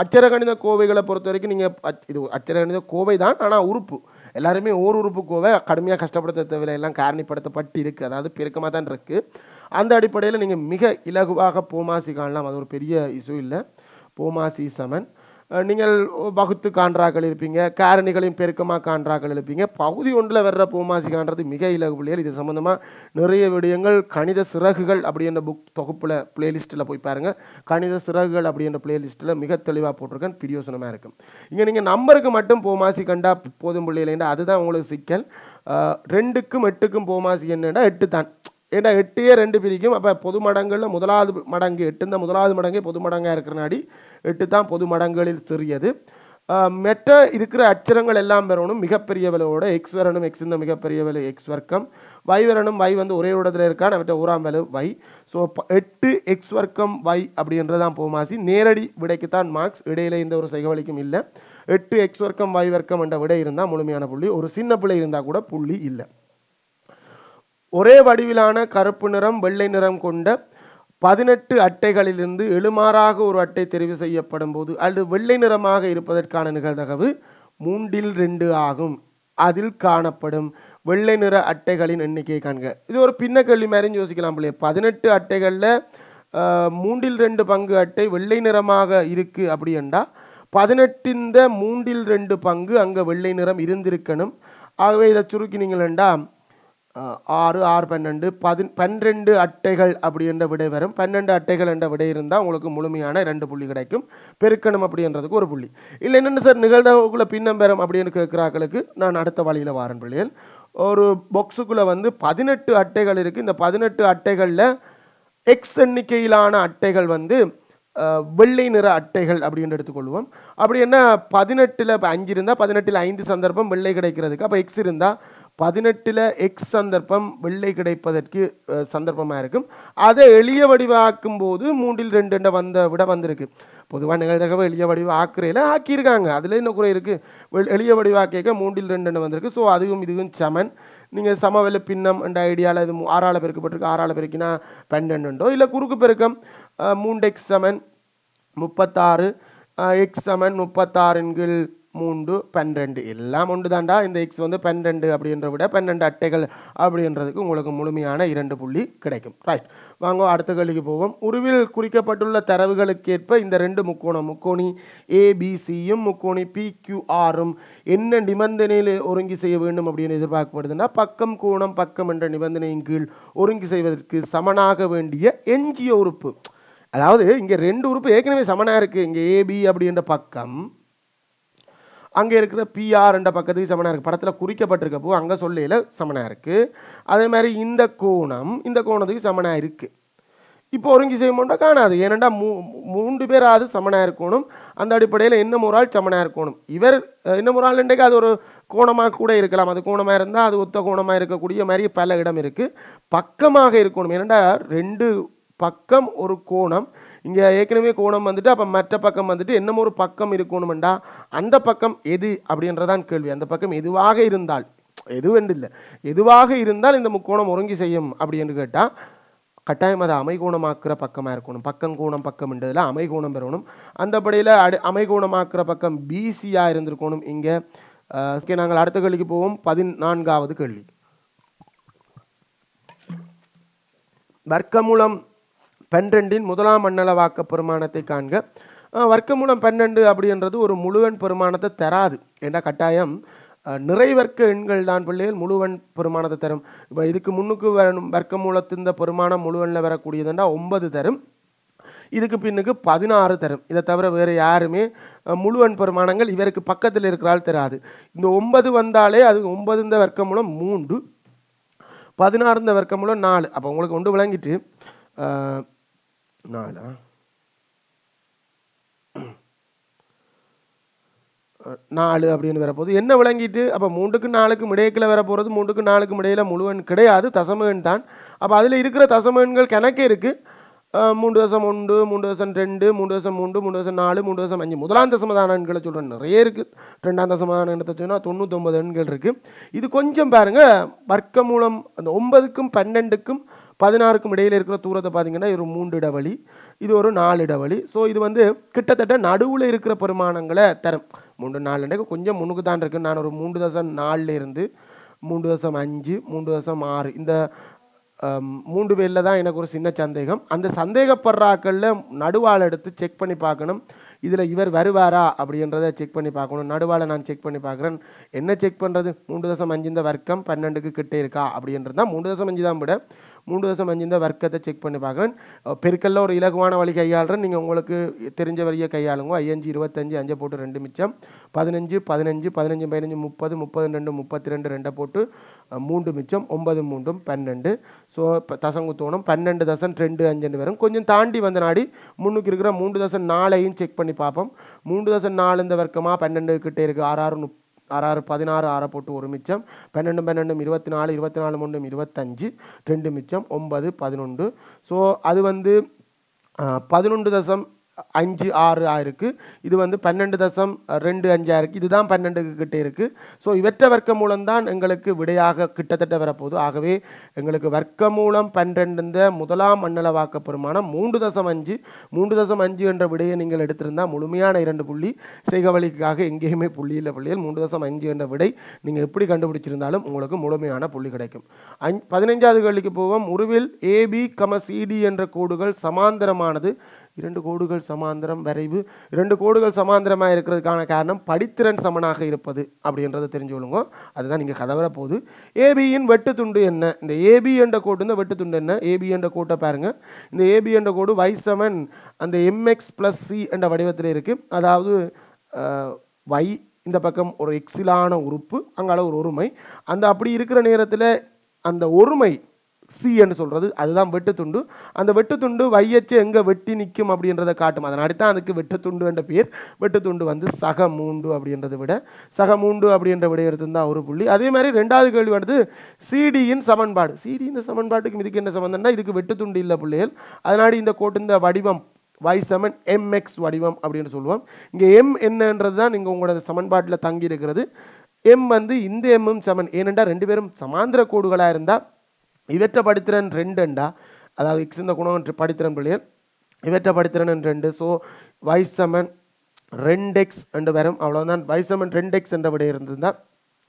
அச்சரகணித கோவைகளை பொறுத்த வரைக்கும் நீங்கள் இது அச்சரகணித கோவை தான், ஆனால் உறுப்பு எல்லாருமே ஓர் உறுப்பு கோவை கடுமையாக கஷ்டப்படுத்த தேவையில்லை, எல்லாம் காரணிப்படுத்தப்பட்டு இருக்குது. அதாவது பெருக்கமாக தான் இருக்குது. அந்த அடிப்படையில் நீங்கள் மிக இலகுவாக போமாசி காணலாம். அது ஒரு பெரிய இஷ்யூ இல்லை. போமாசி சமன் நீங்கள் வகுத்து காண்றாக்கள் இருப்பீங்க, காரணிகளையும் பெருக்கமாக காண்றாக்கள் இருப்பீங்க. பகுதி ஒன்றில் வர்ற போமாசி காண்றது மிக இலகு பிள்ளைகள். இது சம்மந்தமாக நிறைய விடயங்கள் கணித சிறகுகள் அப்படின்ற புக் தொகுப்பில் பிளேலிஸ்ட்டில் போய் பாருங்கள். கணித சிறகுகள் அப்படின்ற பிளேலிஸ்ட்டில் மிக தெளிவாக போட்டிருக்கேன், பிரியோசனமாக இருக்கும். இங்கே நீங்கள் நம்பருக்கு மட்டும் போமாசி கண்டா போதும் பிள்ளைகள், அதுதான் உங்களுக்கு சிக்கல். 2க்கும் 8க்கும் போமாசி என்னன்னா 8 தான். ஏன்னா 8 2 பிரிக்கும். அப்போ பொது மடங்களில் முதலாவது மடங்கு 8 தான். முதலாவது மடங்கே பொது மடங்காக இருக்கிறனாடி 8 தான் பொது மடங்களில் சிறியது. மெட்ட இருக்கிற அச்சரங்கள் எல்லாம் வரணும் மிகப்பெரிய விலையோட. எக்ஸ் வரணும், எக்ஸ் இந்த மிகப்பெரிய விலை எக்ஸ் வர்க்கம். y வரணும், y வந்து ஒரே இடத்துல இருக்கான், அவற்றை ஓராம் விலை y. ஸோ 8 எக்ஸ் வர்க்கம் y அப்படின்றதான் போமாசி. நேரடி விடைக்குத்தான் மார்க்ஸ், இடையில இந்த ஒரு சைகவலிக்கும் இல்லை. 8 எக்ஸ் வர்க்கம் y வர்க்கம் என்ற விடை இருந்தால் முழுமையான புள்ளி. ஒரு சின்ன பிள்ளை இருந்தால் கூட புள்ளி இல்லை. ஒரே வடிவிலான கருப்பு நிறம் வெள்ளை நிறம் கொண்ட 18 அட்டைகளிலிருந்து எழுமாறாக ஒரு அட்டை தெரிவு செய்யப்படும் போது அல்லது வெள்ளை நிறமாக இருப்பதற்கான நிகழ்தகவு 3/2 ஆகும். அதில் காணப்படும் வெள்ளை நிற அட்டைகளின் எண்ணிக்கையை காண்க. இது ஒரு பின்ன கேள்வி மாதிரி யோசிக்கலாம் பிள்ளைய. 18 அட்டைகளில் 3/2 பங்கு அட்டை வெள்ளை நிறமாக இருக்கு அப்படின்னா 18 3/2 பங்கு அங்கே வெள்ளை நிறம் இருந்திருக்கணும். ஆகவே இதை சுருக்கி நீங்களா 6 6 12 12 அட்டைகள் அப்படி என்ற விடை வரும். 12 அட்டைகள் என்ற விடை இருந்தால் உங்களுக்கு முழுமையான 2 புள்ளி கிடைக்கும். பெருக்கணும் அப்படின்றதுக்கு ஒரு புள்ளி இல்லை. என்னென்ன சார் நிகழ்தகவுக்குள்ள பின்னம் பெறும் அப்படின்னு கேட்குறாக்களுக்கு நான் அடுத்த வழியில் வாரன் பிள்ளைகள். ஒரு பாக்ஸுக்குள்ளே வந்து 18 அட்டைகள் இருக்குது. இந்த 18 அட்டைகளில் எக்ஸ் எண்ணிக்கையிலான அட்டைகள் வந்து வெள்ளை நிற அட்டைகள் அப்படின்னு எடுத்துக்கொள்வோம். அப்படி என்ன 18ல் இப்போ 5 இருந்தால் 18ல் 5 சந்தர்ப்பம் வெள்ளை கிடைக்கிறதுக்கு. அப்போ எக்ஸ் இருந்தால் 18ல் எக்ஸ் சந்தர்ப்பம் வெள்ளை கிடைப்பதற்கு சந்தர்ப்பமாக இருக்கும். அதை எளிய வடிவாக்கும் போது 3/2 வந்த விட வந்திருக்கு. பொதுவாக நிகழ்தகவை எளிய வடிவ ஆக்குறையில் ஆக்கியிருக்காங்க. அதில் என்ன குறை இருக்குது? எளிய வடிவாக்க 3/2 வந்திருக்கு. ஸோ அதுவும் இதுவும் சமன். நீங்கள் சமவெளி பின்னம் என்ற ஐடியாவில் இது 6ஆல் பெருக்கப்பட்டிருக்கு. 6ஆல் பெருக்கினா 12 இல்லை குறுக்கு பெருக்கம் 3x சமன் 36 எக்ஸ் சமன் 36 3 12 எல்லாம் ஒன்று தாண்டா. இந்த எக்ஸ் வந்து 12 அப்படின்ற விட 12 அட்டைகள் அப்படின்றதுக்கு உங்களுக்கு முழுமையான 2 புள்ளி கிடைக்கும். ரைட், வாங்க அடுத்த கேள்விக்கு போவோம். உருவில் குறிக்கப்பட்டுள்ள தரவுகளுக்கேற்ப இந்த 2 முக்கோணி ஏபிசியும் முக்கோணி பிக்யூஆரும் என்ன நிபந்தனையில் ஒருங்கி செய்ய வேண்டும் அப்படின்னு எதிர்பார்க்கப்படுதுன்னா பக்கம் கோணம் பக்கம் என்ற நிபந்தனையின் கீழ் ஒருங்கி செய்வதற்கு சமனாக வேண்டிய எஞ்சிய உறுப்பு. அதாவது இங்கே 2 உறுப்பு ஏற்கனவே சமனாக இருக்குது. இங்கே ஏபி அப்படின்ற பக்கம் அங்கே இருக்கிற பிஆர் என்ற பக்கத்துக்கு சமனாக இருக்குது. படத்தில் குறிக்கப்பட்டிருக்கப்போ அங்கே சொல்லையில் சமனாக இருக்குது. அதே மாதிரி இந்த கோணத்துக்கு சமனாக இருக்குது. இப்போ ஒருங்கி செய்யணும்னா காணாது. ஏனெண்டா 3 பேராவது சமனாக இருக்கணும். அந்த அடிப்படையில் இன்னும் ஒரு ஆள் சமனாக இருக்கணும். இவர் இன்னும் ஒரு ஆள் இன்றைக்கு அது ஒரு கோணமாக கூட இருக்கலாம். அது கோணமாக இருந்தால் அது ஒத்த கோணமாக இருக்கக்கூடிய மாதிரி பல இடம் இருக்குது. பக்கமாக இருக்கணும். ஏனெண்டா 2 பக்கம் ஒரு கோணம். இங்கே ஏற்கனவே கோணம் வந்துட்டு அப்போ மற்ற பக்கம் வந்துட்டு என்னமோ ஒரு பக்கம் இருக்கணுமெண்டா அந்த பக்கம் எது அப்படின்றதான் கேள்வி. அந்த பக்கம் எதுவாக இருந்தால், எதுவாக இருந்தால் இந்த முக்கோணம் ஒருங்கி செய்யும் அப்படின்னு கேட்டால் கட்டாயம் அதை அமைகோணமாக்குற பக்கமாக இருக்கணும். பக்கம் கோணம் பக்கம்ன்றதில் அமைகோணம் பெறணும். அந்த படியில் அமைகோணமாக்குற பக்கம் பிசியாக இருந்திருக்கணும். இங்கே ஓகே, நாங்கள் அடுத்த கேள்விக்கு போவோம். 14வது கேள்வி. வர்க்கமூலம் 12 முதலாம் மண்ணளவாக்க பெருமானத்தை காண்க. வர்க்கமூலம் 12 அப்படின்றது ஒரு முழுவன் பெருமானத்தை தராது. ஏன்னா கட்டாயம் நிறைவர்க்க எண்கள் தான் பிள்ளைகள் முழுவன் பெருமானத்தை தரும். இப்போ இதுக்கு முன்னுக்கு வர்க்கமூலத்தின் பெருமானம் முழுவனில் வரக்கூடியதுன்னா 9 தரும், இதுக்கு பின்னுக்கு 16 தரும். இதை தவிர வேறு யாருமே முழுவன் பெருமானங்கள் இவருக்கு பக்கத்தில் இருக்கிறாள் தராது. இந்த 9 வந்தாலே அது 9 இந்த வர்க்கமூலம் 3, 16 இந்த வர்க்கமூலம் 4. அப்போ உங்களுக்கு ஒன்று விளங்கிட்டு 4 அப்படின்னு வரப்போகுது. என்ன விளங்கிட்டு அப்போ 3க்கும் 4க்கும் இடையில வர போகிறது. 3க்கும் 4க்கும் இடையில முழுவன் கிடையாது, தசம எண் தான். அப்போ அதில் இருக்கிற தசம எண்கள் கணக்கே இருக்குது. 3.1, 3.2, 3.3, 3.4, 3.5 முதலாம் தசமதான எண்களை சொல்கிறேன். நிறைய இருக்குது. 2ஆம் தசமதான எண்ணத்தை சொன்னால் 99 எண்கள் இருக்குது. இது கொஞ்சம் பாருங்கள், வர்க்கமூலம் அந்த 9க்கும் 12க்கும் 16க்கும் இடையில் இருக்கிற தூரத்தை பார்த்தீங்கன்னா இது ஒரு 3 இடைவெளி, இது ஒரு 4 இடைவெளி. ஸோ இது வந்து கிட்டத்தட்ட நடுவில் இருக்கிற பெருமானங்களை தரும். 3, 4 கொஞ்சம் முன்னுக்கு தான் இருக்குது. நான் ஒரு 3.4 இருந்து 3.5, 3.6 இந்த 3 பேரில் தான் எனக்கு ஒரு சின்ன சந்தேகம். அந்த சந்தேகப்படுறாக்களில் நடுவால் எடுத்து செக் பண்ணி பார்க்கணும். இதில் இவர் வருவாரா அப்படின்றத செக் பண்ணி பார்க்கணும். நடுவால் நான் செக் பண்ணி பார்க்குறேன். என்ன செக் பண்ணுறது? 3.5 இந்த வர்க்கம் 12க்கு கிட்டே இருக்கா அப்படின்றது தான். 3.5 தான் விட 3.5 இந்த வர்க்கத்தை செக் பண்ணி பார்க்குறேன். பெருக்கல்ல ஒரு இலகுவான வழி கையாளுறேன். நீங்கள் உங்களுக்கு தெரிஞ்ச வழியை கையாளுங்க. 5 25 5 போட்டு 2 மிச்சம் 15 15 15 15 30 32 32 2 போட்டு 3 மிச்சம் 9 3 12. ஸோ தசங்குத்தோணும் 12.25 வரும். கொஞ்சம் தாண்டி வந்த நாடி முன்னுக்கு இருக்கிற 3.4 செக் பண்ணி பார்ப்போம். 3.4 இந்த வர்க்கமாக 12 கிட்டே இருக்குது. 6 6 16 6 போட்டு 1 மிச்சம் 12 12 24 24 3 25 2 மிச்சம் 9 11. ஸோ அது வந்து 11.56 ஆயிருக்கு. இது வந்து 12.25 ஆயிருக்கு. இதுதான் 12க்கு கிட்டே இருக்குது. ஸோ இவற்றை வர்க்கமூலம் தான் எங்களுக்கு விடையாக கிட்டத்தட்ட வரப்போகுது. ஆகவே எங்களுக்கு வர்க்கமூலம் 12 முதலாம் மண்ணளவாக்க பெருமானம் 3.5 3.5 என்ற விடையை நீங்கள் எடுத்திருந்தால் முழுமையான 2 புள்ளி. செய்கவழிக்காக எங்கேயுமே புள்ளி இல்லை பிள்ளைகள். 3.5 என்ற விடை நீங்கள் எப்படி கண்டுபிடிச்சிருந்தாலும் உங்களுக்கு முழுமையான புள்ளி கிடைக்கும். 15வது கேள்விக்கு போவோம். உருவில் ஏபி சிடி என்ற கோடுகள் சமாந்தரமானது. 2 கோடுகள் சமாந்தரம் வரைவு. 2 கோடுகள் சமாந்தரமாக இருக்கிறதுக்கான காரணம் படித்திறன் சமனாக இருப்பது அப்படின்றத தெரிஞ்சு கொள்ளுங்க. அதுதான் நீங்கள் கதவர போகுது. ஏபியின் வெட்டு துண்டு என்ன? இந்த ஏபி என்ற கோடு இந்த வெட்டு துண்டு என்ன? ஏபி என்ற கோட்டை பாருங்க. இந்த ஏபி என்ற கோடு y7 அந்த mx + c என்ற வடிவத்தில் இருக்குது. அதாவது y இந்த பக்கம் ஒரு எக்ஸிலான உறுப்பு, அங்கால ஒரு ஒருமை. அந்த அப்படி இருக்கிற நேரத்தில் அந்த ஒருமை சி என்று சொல்கிறது அதுதான் வெட்டுத்துண்டு. அந்த வெட்டுத்துண்டு வையச்சு எங்கே வெட்டி நிற்கும் அப்படின்றத காட்டும். அதனாடி தான் அதுக்கு வெட்டுத்துண்டு என்ற பேர். வெட்டுத்துண்டு வந்து சக 3 அப்படின்றத விட சக 3 அப்படின்ற விட எடுத்திருந்தால் 1 புள்ளி. அதே மாதிரி 2வது கேள்வி வந்து சிடியின் சமன்பாடு. சிடி இந்த சமன்பாட்டுக்கு இதுக்கு என்ன சம்பந்தம்னா இதுக்கு வெட்டுத்துண்டு இல்லை பிள்ளைகள். அதனாடி இந்த கோட்டு இந்த வடிவம் y7 mx வடிவம் அப்படின்னு சொல்லுவோம். இங்கே m என்னன்றது தான் நீங்கள் உங்களோட சமன்பாட்டில் தங்கி இருக்கிறது. m வந்து இந்த எம்மும் சமன். ஏனென்றால் 2 பேரும் சமாந்திர கோடுகளாக இருந்தால் இவற்றை படித்திறன் 2 அதாவது எக்ஸ் இந்த குணம் படித்திறன் பிள்ளைகள் இவற்றை படித்திறன் 2. ஸோ y7 2x என்று வரும். அவ்வளோதான். y7 2x என்ற விட இருந்திருந்தால்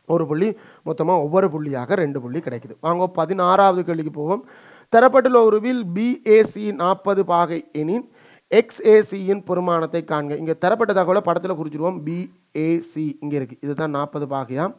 1 புள்ளி. மொத்தமாக ஒவ்வொரு புள்ளியாக 2 புள்ளி கிடைக்குது. வாங்க 16வது கேள்விக்கு போவோம். தரப்பட்டுள்ள உருவில் BAC 40 பாகை எனின் XACயின் பெருமானத்தை காண்க. இங்கே தரப்பட்ட தகவலை படத்தில் குறிச்சிடுவோம். BAC இங்கே இருக்குது. இதுதான் 40 பாகையாம்.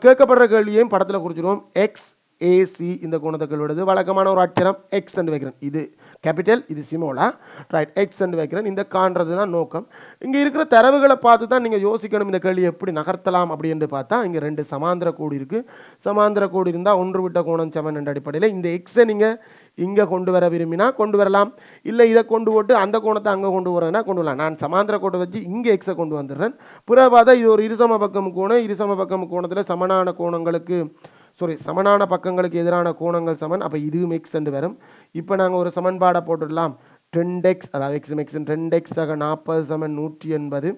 கேட்கப்படுற கேள்வியையும் படத்தில் குறிச்சிடுவோம். XAC இந்த கோணத்தை விடுது. வழக்கமான ஒரு அச்சரம் எக்ஸ் என்று வைக்கிறேன். இது கேபிட்டல், இது சிமோலா, ரைட். எக்ஸ் என்று வைக்கிறேன். இந்த காண்றது தான் நோக்கம். இங்கே இருக்கிற தரவுகளை பார்த்து தான் நீங்கள் யோசிக்கணும் இந்த கேள்வி எப்படி நகர்த்தலாம் அப்படின்னு பார்த்தா இங்கே 2 சமாந்திர கோடு இருக்குது. சமாந்திர கோடு இருந்தால் ஒன்று விட்ட கோணம் சமன் என்ற அடிப்படையில் இந்த எக்ஸை நீங்கள் இங்கே கொண்டு வர விரும்பினா கொண்டு வரலாம். இல்லை இதை கொண்டு போட்டு அந்த கோணத்தை அங்கே கொண்டு வரேன்னா கொண்டு வரலாம். நான் சமாந்திர கோட்டை வச்சு இங்கே எக்ஸை கொண்டு வந்துடுறேன். பிறகு பார்த்தா இது ஒரு இருசம பக்கம் கோணம். இருசம பக்கம் கோணத்தில் சமனான கோணங்களுக்கு சமனான பக்கங்களுக்கு எதிரான கோணங்கள் சமன். அப்போ இதுவும் எக்ஸ் என்று வரும். இப்போ நாங்கள் ஒரு சமன்பாடை போட்டுடலாம். 10x அதாவது எக்ஸ் எக்ஸ் 10x 40 சமன் 180.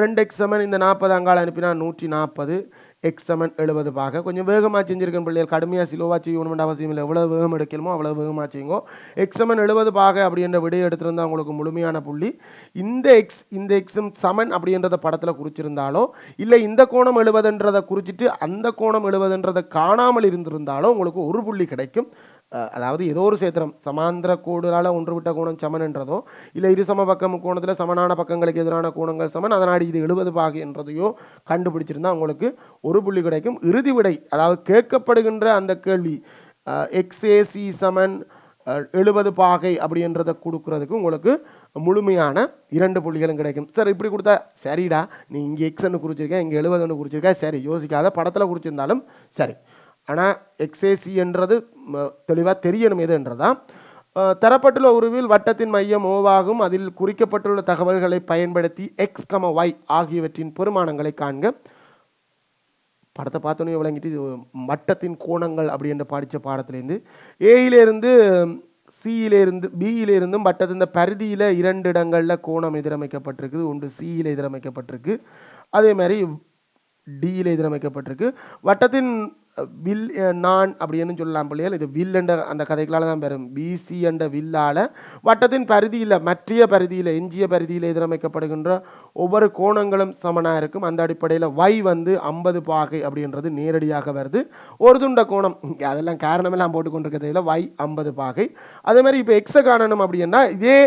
2x சமன் இந்த 40 அங்கால அனுப்பினா 140. எக்ஸ் சமன் 70 பாக. கொஞ்சம் வேகமாக செஞ்சிருக்கேன் பிள்ளைகள், கடுமையாக சிலோவாக செய்யணும்னு அவசியம் இல்லை. எவ்வளோ வேகம் எடுக்கணுமோ அவ்வளோ வேகமாக செய்யுங்க. எக்ஸ் சமன் 70 பாக அப்படின்ற விடையை எடுத்திருந்தா உங்களுக்கு முழுமையான புள்ளி. இந்த எக்ஸும் சமன் அப்படின்றத படத்தில் குறிச்சிருந்தாலோ இல்லை இந்த கோணம் 70ன்றதை குறிச்சிட்டு அந்த கோணம் 70ன்றதை காணாமல் இருந்திருந்தாலோ உங்களுக்கு ஒரு புள்ளி கிடைக்கும். அதாவது ஏதோ ஒரு சேத்திரம் சமாந்திர கோடுகளால் ஒன்று விட்ட கோணம் சமன் என்றதோ இல்லை இரு சம பக்கம் கோணத்தில் சமனான பக்கங்களுக்கு எதிரான கோணங்கள் சமன், அதனாடி இது 70 பாகை என்றதையோ கண்டுபிடிச்சிருந்தா உங்களுக்கு ஒரு புள்ளி கிடைக்கும். இறுதி விடை அதாவது கேட்கப்படுகின்ற அந்த கேள்வி எக்ஸ்ஏசி சமன் 70 பாகை அப்படின்றத கொடுக்கறதுக்கு உங்களுக்கு முழுமையான 2 புள்ளிகளும் கிடைக்கும். சார் இப்படி கொடுத்தா சரிடா, நீ இங்கே எக்ஸ்ன்னு குறிச்சிருக்க இங்கே 70ன்னு குறிச்சிருக்க, சரி யோசிக்காத, படத்தில் குறிச்சிருந்தாலும் சரி. ஆனால் எக்ஸ்ஏசி என்றது தெளிவாக தெரியணும் எதுன்றதான். தரப்பட்டுள்ள உருவில் வட்டத்தின் மையம் ஓவாகும், அதில் குறிக்கப்பட்டுள்ள தகவல்களை பயன்படுத்தி எக்ஸ் ஒய் ஆகியவற்றின் பெருமானங்களை காண்க. படத்தை பார்த்தோன்னே விளங்கிட்டு இது வட்டத்தின் கோணங்கள் அப்படின்ற படித்த பாடத்திலேருந்து ஏயிலிருந்து சியிலிருந்து பியிலிருந்தும் வட்டத்தின் பரிதியில் 2 இடங்களில் கோணம் எதிரமைக்கப்பட்டிருக்கு. ஒன்று சியில் எதிரமைக்கப்பட்டிருக்கு, அதே மாதிரி டியில் எதிரமைக்கப்பட்டிருக்கு. வட்டத்தின் வில் நான் அப்படின்னு சொல்லலாம் பிள்ளைகள். இது வில் என்ற அந்த கதைகளால் தான் பெறும். பிசி என்ற வில்லால் வட்டத்தின் பரிதியில் மற்ற பரிதியில் எஞ்சிய பரிதியில் எதிரமைக்கப்படுகின்ற ஒவ்வொரு கோணங்களும் சமனாக இருக்கும். அந்த அடிப்படையில் y வந்து 50 பாகை அப்படின்றது நேரடியாக வருது. ஒரு துண்ட கோணம் அதெல்லாம் காரணமெல்லாம் போட்டுக்கொண்டிருக்கிறதுல y 50 பாகை. அதே மாதிரி இப்போ எக்ஸை காணணும் அப்படின்னா இதே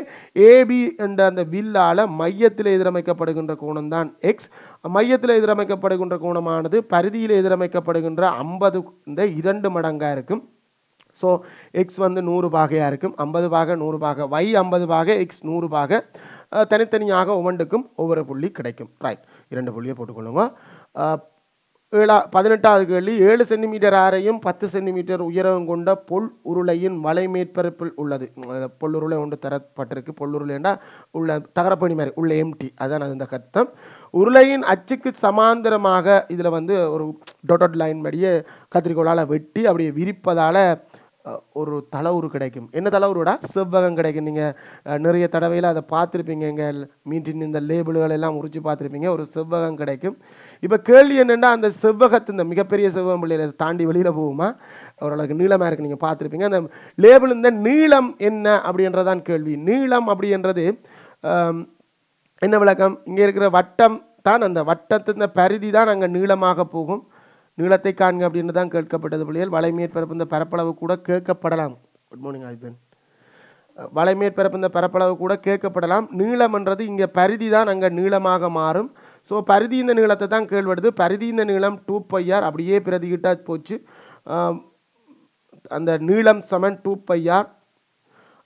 ஏபி என்ற அந்த வில்லால் மையத்தில் எதிரமைக்கப்படுகின்ற கோணம் தான் எக்ஸ். மையத்தில் எதிரமைக்கப்படுகின்ற கோணமானது பரிதியில் எதிரமைக்கப்படுகின்ற 50 இந்த 2 மடங்காக இருக்கும். ஸோ எக்ஸ் வந்து 100 பாகையாக இருக்கும். 50 பாகை 100 பாகை, y 50 பாகை எக்ஸ் 100 பாகை. தனித்தனியாக ஒவ்வொன்றுக்கும் ஒவ்வொரு புள்ளி கிடைக்கும். ரைட், 2 புள்ளியை போட்டுக்கொள்ளுங்க. 18வது கேள்வி, 7 சென்டிமீட்டர் ஆரையும் 10 சென்டிமீட்டர் உயரம் கொண்ட பொல் உருளையின் வலை மேற்பரப்பில் உள்ளது. பொல்லுருளை ஒன்று தரப்பட்டிருக்கு. பொல்லுருளைண்டா உள்ள தகரப்பணி மாதிரி உள்ள எம்டி, அதான் அது இந்த கருத்தம். உருளையின் அச்சுக்கு சமாந்தரமாக இதில் வந்து ஒரு டொட்டட் லைன் படியே கத்திரிக்கோளால் வெட்டி அப்படியே விரிப்பதால் ஒரு தளவுரு கிடைக்கும். என்ன தளவுருடா? செவ்வகம் கிடைக்கும். நீங்கள் நிறைய தடவையில் அதை பார்த்துருப்பீங்க, எங்கள் மீட்டின் இந்த லேபிள்கள் எல்லாம் உரிச்சு பார்த்துருப்பீங்க. ஒரு செவ்வகம் கிடைக்கும். இப்போ கேள்வி என்னென்னா அந்த செவ்வகத்து இந்த மிகப்பெரிய செவ்வகம் பிள்ளைகளை தாண்டி வெளியில் போகுமா? ஓரளவுக்கு நீளமாக இருக்குது, நீங்கள் பார்த்துருப்பீங்க. அந்த லேபிள் இந்த நீளம் என்ன அப்படின்றதான் கேள்வி. நீளம் அப்படின்றது என்ன விளக்கம்? இங்கே இருக்கிற வட்டம் தான், அந்த வட்டத்தின் பரிதி தான் அங்கே நீளமாக போகும். நீளத்தை காண்க அப்படின்னு தான் கேட்கப்பட்டது பிள்ளைகள். வலை மேற்பரப்பு இந்த பரப்பளவு கூட கேட்கப்படலாம். Good morning ஆயுதன். வலை மேற்பரப்பு இந்த பரப்பளவு கூட கேட்கப்படலாம். நீளம்ன்றது இங்கே பரிதி தான் அங்கே நீளமாக மாறும். ஸோ பரிதி இந்த நீளத்தை தான் கேள்விடுது. பரிதி இந்த நீளம் 2πr அப்படியே பிரதிகிட்டா போச்சு. அந்த நீளம் சமன் 2πr.